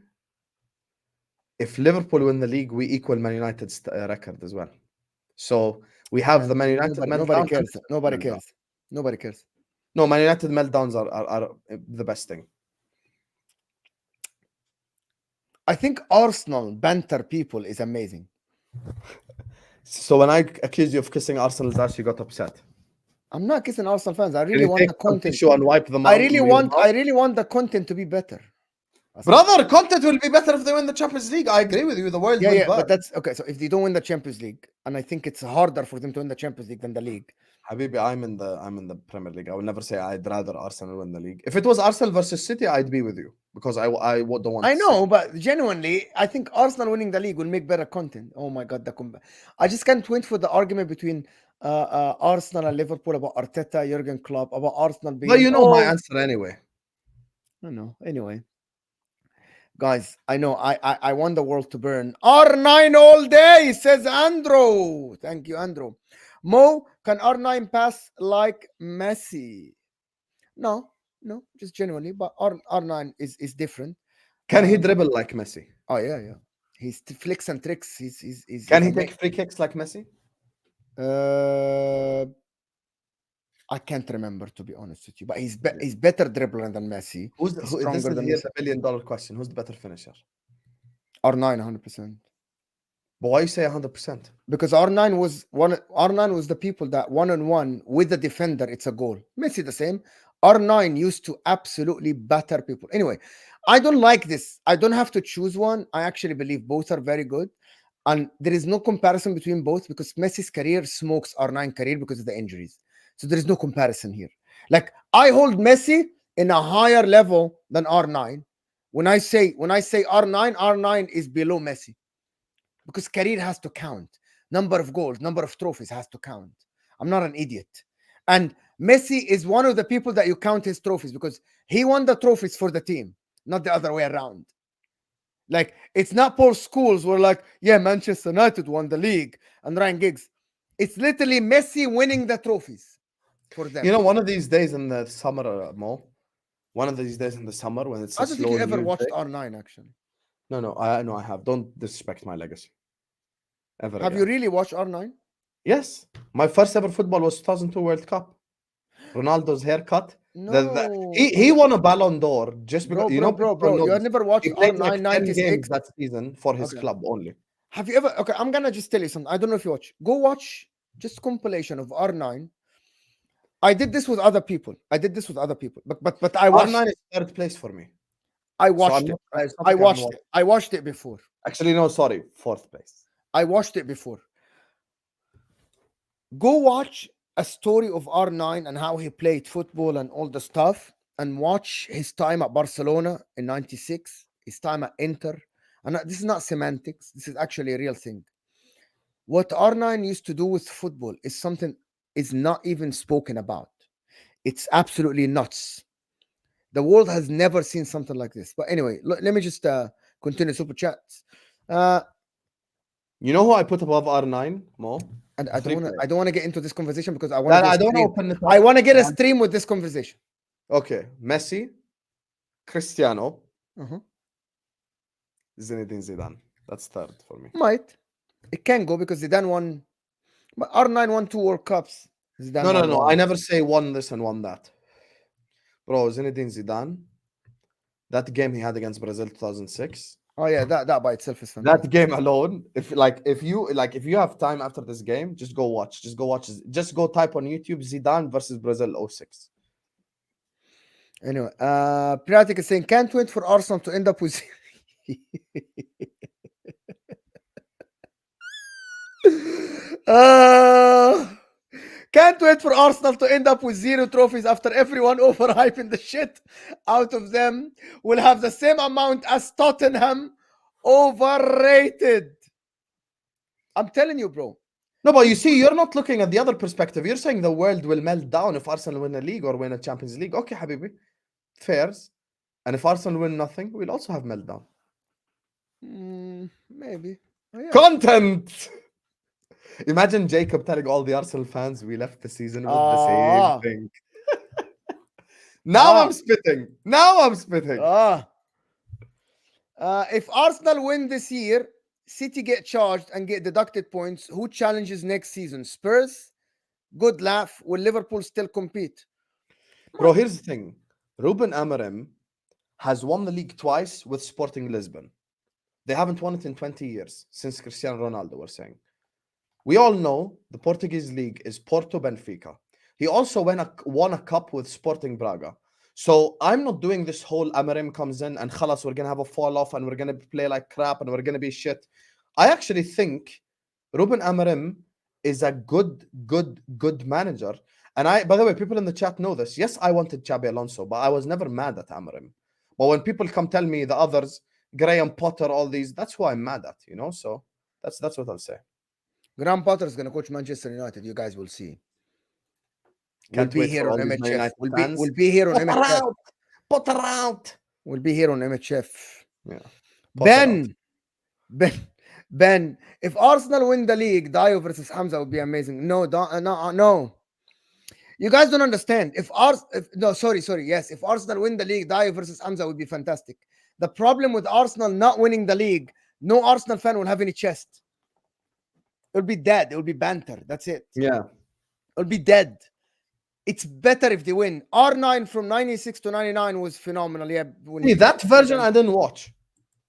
if Liverpool win the league, we equal Man United's record as well. So we have the Man United Nobody meltdown. cares. Nobody meltdown. cares. Nobody cares. No, Man United meltdowns are the best thing. I think Arsenal banter people is amazing. So when I accused you of kissing Arsenal's ass, you got upset. I'm not kissing Arsenal fans. I Can really you want take the some content. tissue and wipe them out? I really want the content to be better. Brother, content will be better if they win the Champions League. I agree with you. The world will burn. But that's okay. So if they don't win the Champions League, and I think it's harder for them to win the Champions League than the league. Habibi, I'm in the Premier League. I will never say I'd rather Arsenal win the league. If it was Arsenal versus City, I'd be with you because I don't want. I know, but genuinely, I think Arsenal winning the league will make better content. Oh my god, I just can't wait for the argument between Arsenal and Liverpool about Arteta, Jurgen Klopp, about Arsenal being. But you know my answer anyway. I know. Anyway, guys, I know. I want the world to burn. R9 all day, says Andrew. Thank you, Andrew. Mo, can R9 pass like Messi? No, just genuinely. But R9 is different. Can he dribble like Messi? Oh yeah. He's flicks and tricks. He's Can he take free kicks like Messi? I can't remember, to be honest with you. But he's better dribbler than Messi. This is the $1 billion question. Who's the better finisher? R9, 100%. But why you say 100%? Because R9 was the people that one-on-one with the defender, it's a goal. Messi the same. R9 used to absolutely batter people. Anyway, I don't like this. I don't have to choose one. I actually believe both are very good. And there is no comparison between both because Messi's career smokes R9 career because of the injuries. So there is no comparison here. Like I hold Messi in a higher level than R9. When I say R9 is below Messi. Because career has to count. Number of goals, number of trophies has to count. I'm not an idiot. And Messi is one of the people that you count his trophies because he won the trophies for the team, not the other way around. Like, it's not Paul Scholes where like, yeah, Manchester United won the league and Ryan Giggs. It's literally Messi winning the trophies for them. You know, one of these days in the summer, Mo, when it's I don't think you ever watched R9, actually. No, I have. Don't disrespect my legacy. Have you really watched R9? Yes. My first ever football was 2002 World Cup. Ronaldo's haircut. No. He won a Ballon d'Or just because bro, you have never watched R9 like 96 that season for his club only. Have you ever? Okay, I'm gonna just tell you something. I don't know if you watch. Go watch just compilation of R9. I did this with other people. But I watched. R9 is third place for me. I watched it. I watched it before. Actually, no, sorry, fourth place. I watched it before. Go watch a story of R9 and how he played football and all the stuff, and watch his time at Barcelona in '96, his time at Inter. And this is not semantics. This is actually a real thing. What R9 used to do with football is something is not even spoken about. It's absolutely nuts. The world has never seen something like this. But anyway, let me just continue super chats. You know who I put above R9, Mo? And I don't want to get into this conversation because I want to get a stream with this conversation. Okay, Messi, Cristiano, Zinedine Zidane. That's third for me. It can go because Zidane won, but R9 won 2 World Cups. Zidane no. I never say won this and won that. Bro, Zinedine Zidane, that game he had against Brazil 2006. Oh yeah, that by itself is fantastic. That game alone, if you have time after this game, just go watch. Just go type on YouTube Zidane versus Brazil 06. Anyway, Piratic is saying can't wait for Arsenal to end up with can't wait for Arsenal to end up with 0 trophies after everyone overhyping the shit out of them. Will have the same amount as Tottenham. Overrated. I'm telling you, bro. No, but you see, you're not looking at the other perspective. You're saying the world will melt down if Arsenal win a league or win a Champions League. Okay, Habibi, fairs. And if Arsenal win nothing, we'll also have meltdown. Maybe. Oh, yeah. Content. Imagine Jacob telling all the Arsenal fans we left the season with the same thing. Now I'm spitting. Now I'm spitting. If Arsenal win this year, City get charged and get deducted points. Who challenges next season? Spurs? Good laugh. Will Liverpool still compete? Bro, here's the thing. Ruben Amorim has won the league twice with Sporting Lisbon. They haven't won it in 20 years since Cristiano Ronaldo, we're saying. We all know the Portuguese league is Porto Benfica. He also won a cup with Sporting Braga. So I'm not doing this whole Amorim comes in and khalas, we're going to have a fall off and we're going to play like crap and we're going to be shit. I actually think Ruben Amorim is a good manager. And by the way, people in the chat know this. Yes, I wanted Xabi Alonso, but I was never mad at Amorim. But when people come tell me the others, Graham Potter, all these, that's who I'm mad at, you know? So that's what I'll say. Graham Potter is going to coach Manchester United. You guys will see. Can't we'll wait be here for on all these Man MHF. United fans. We'll be here on Potter MHF. out! Potter out! We'll be here on MHF. Yeah. Ben, if Arsenal win the league, Dio versus Hamza would be amazing. No. You guys don't understand. If Arsenal win the league, Dio versus Hamza would be fantastic. The problem with Arsenal not winning the league, no Arsenal fan will have any chest. It'll be dead. It will be banter. That's it. Yeah. It'll be dead. It's better if they win. R9 from 96 to 99 was phenomenal. Yeah. That version I didn't watch.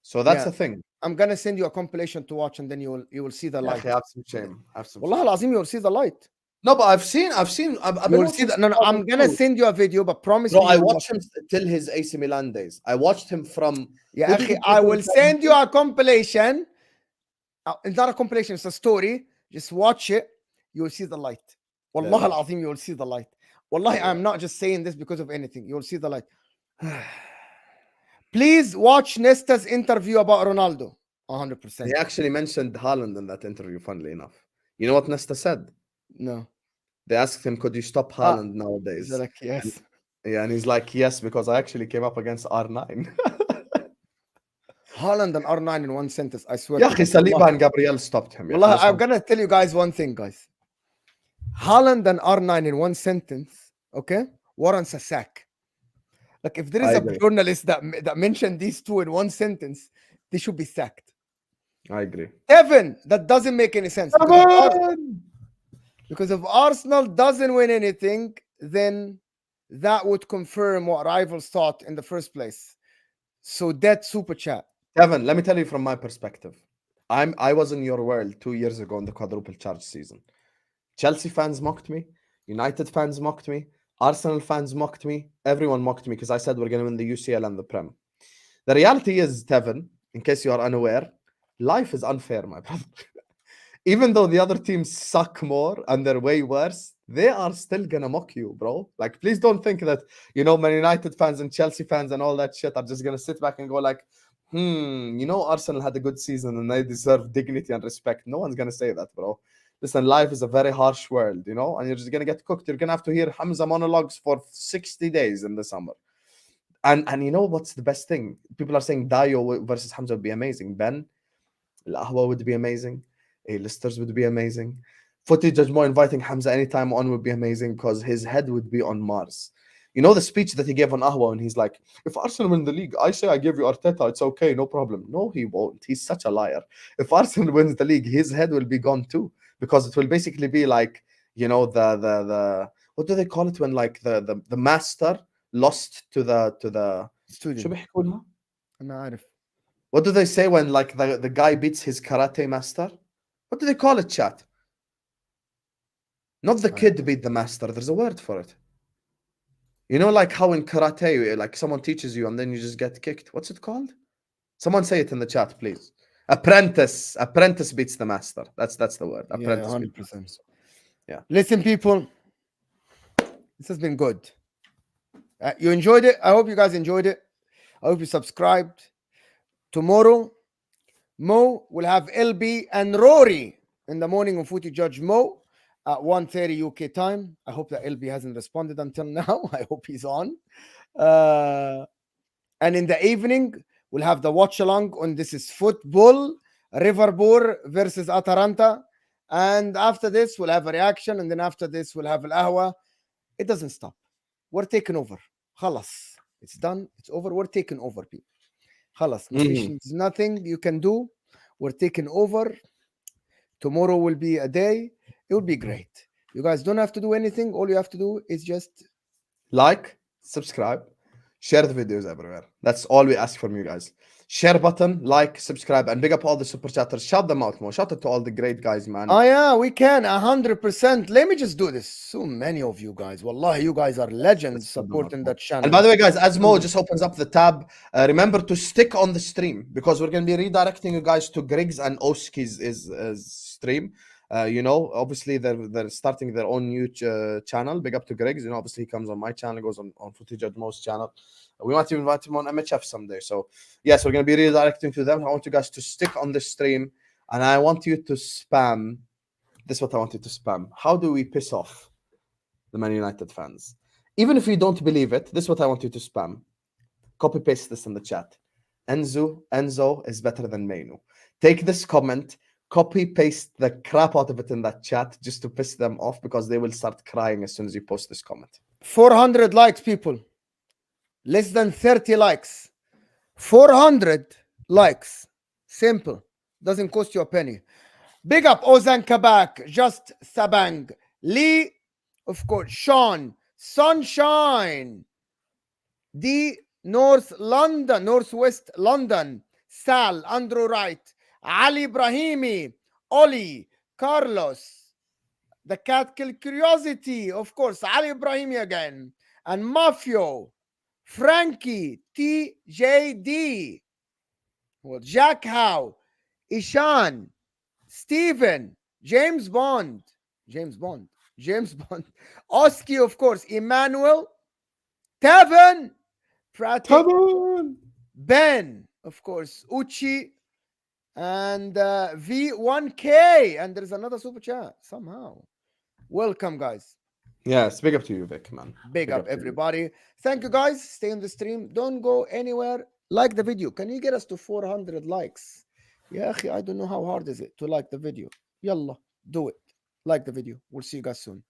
So that's the thing. I'm gonna send you a compilation to watch, and then you will see the light. Have some shame. Wallah al-Azim, you will see the light. No, but I've seen. You'll see that. No, I'm gonna send you a video, but promise me. I watched him till his AC Milan days. I watched him from. Yeah, I will send you a compilation. It's not a compilation; it's a story. Just watch it. You will see the light. Wallah al-Azim, you will see the light. Wallahi, I'm not just saying this because of anything. You will see the light. Please watch Nesta's interview about Ronaldo. 100%. He actually mentioned Haaland in that interview, funnily enough. You know what Nesta said? No. They asked him, could you stop Haaland nowadays? He's like, yes. And he's like, yes, because I actually came up against R9. Haaland and R9 in one sentence, I swear. Yeah, Saliba and Gabriel stopped him. Wallah, I'm going to tell you guys one thing, guys. Haaland and R9 in one sentence, okay, warrants a sack. Like, if there is a journalist that mentioned these two in one sentence, they should be sacked. I agree. Evan, that doesn't make any sense. Because if Arsenal doesn't win anything, then that would confirm what rivals thought in the first place. So that super chat. Evan, let me tell you from my perspective. I was in your world 2 years ago in the quadruple charge season. Chelsea fans mocked me. United fans mocked me. Arsenal fans mocked me. Everyone mocked me because I said we're going to win the UCL and the Prem. The reality is, Tevin, in case you are unaware, life is unfair, my brother. Even though the other teams suck more and they're way worse, they are still going to mock you, bro. Like, please don't think that, Man United fans and Chelsea fans and all that shit are just going to sit back and go like, Arsenal had a good season and they deserve dignity and respect. No one's going to say that, bro. Listen, life is a very harsh world, and you're just going to get cooked. You're going to have to hear Hamza monologues for 60 days in the summer. And you know what's the best thing? People are saying Dio versus Hamza would be amazing. Ben, Al-Ahwa would be amazing. A-listers would be amazing. Footage Judge Mo inviting Hamza anytime on would be amazing because his head would be on Mars. You know the speech that he gave on Ahwa, and he's like, if Arsenal win the league, I say I give you Arteta, it's okay, no problem. No, he won't. He's such a liar. If Arsenal wins the league, his head will be gone too. Because it will basically be like, the what do they call it when like the master lost to the student. What do they say when like the guy beats his karate master? What do they call it, chat? Not the kid beat the master. There's a word for it. Like how in karate, like someone teaches you and then you just get kicked. What's it called? Someone say it in the chat, please. Apprentice beats the master. That's the word. Apprentice. 100%. Yeah. Listen, people, this has been good. You enjoyed it. I hope you guys enjoyed it. I hope you subscribed. Tomorrow, Mo will have LB and Rory in the morning on Footy Judge Mo at 1:30 UK time. I hope that LB hasn't responded until now. I hope he's on. And in the evening, we'll have the watch along on This Is Football, Liverpool versus Atalanta. And after this, we'll have a reaction. And then after this, we'll have Al Ahwa. It doesn't stop. We're taking over. Khalas. It's done. It's over. We're taking over, people. Khalas. There's nothing you can do. We're taking over. Tomorrow will be a day. It will be great. You guys don't have to do anything. All you have to do is just like, subscribe, share the videos everywhere. That's all we ask from you guys. Share button, like, subscribe, and big up all the super chatters. Shout them out more. Shout out to all the great guys, man. Oh yeah, we can 100%. Let me just do this. So many of you guys. Wallahi, you guys are legends supporting that channel. And by the way, guys, as Mo just opens up the tab, remember to stick on the stream because we're going to be redirecting you guys to Griggs and Oski's stream. You know, obviously they're starting their own new channel. Big up to Griggs. You know, obviously he comes on my channel, goes on Footy Judge Mo's channel. We might even invite him on MHF someday. So yes, we're going to be redirecting to them. I want you guys to stick on the stream, and I want you to spam. This is what I want you to spam. How do we piss off the Man United fans? Even if you don't believe it, this is what I want you to spam. Copy paste this in the chat. Enzo is better than Mainu. Take this comment. Copy paste the crap out of it in that chat just to piss them off because they will start crying as soon as you post this comment. 400 likes, people. Less than 30 likes. 400 likes. Simple. Doesn't cost you a penny. Big up Ozan Kabak, Just Sabang, Lee, of course, Sean, Sunshine, D, Northwest London, Sal, Andrew Wright, Ali Ibrahimi, Oli, Carlos, the Cat Kill Curiosity, of course, Ali Ibrahimi again, and Mafio, Frankie, TJD, well, Jack Howe, Ishan, Stephen, James Bond, Oski, of course, Emmanuel, Tevin, Pratik, Ben, of course, Uchi, and V1K, and there's another super chat somehow. Welcome, guys. Yes, big up to you, Vic, man. Big up everybody. Thank you, guys. Stay on the stream. Don't go anywhere. Like the video. Can you get us to 400 likes? Yeah, I don't know how hard is it to like the video. Yalla, do it. Like the video. We'll see you guys soon.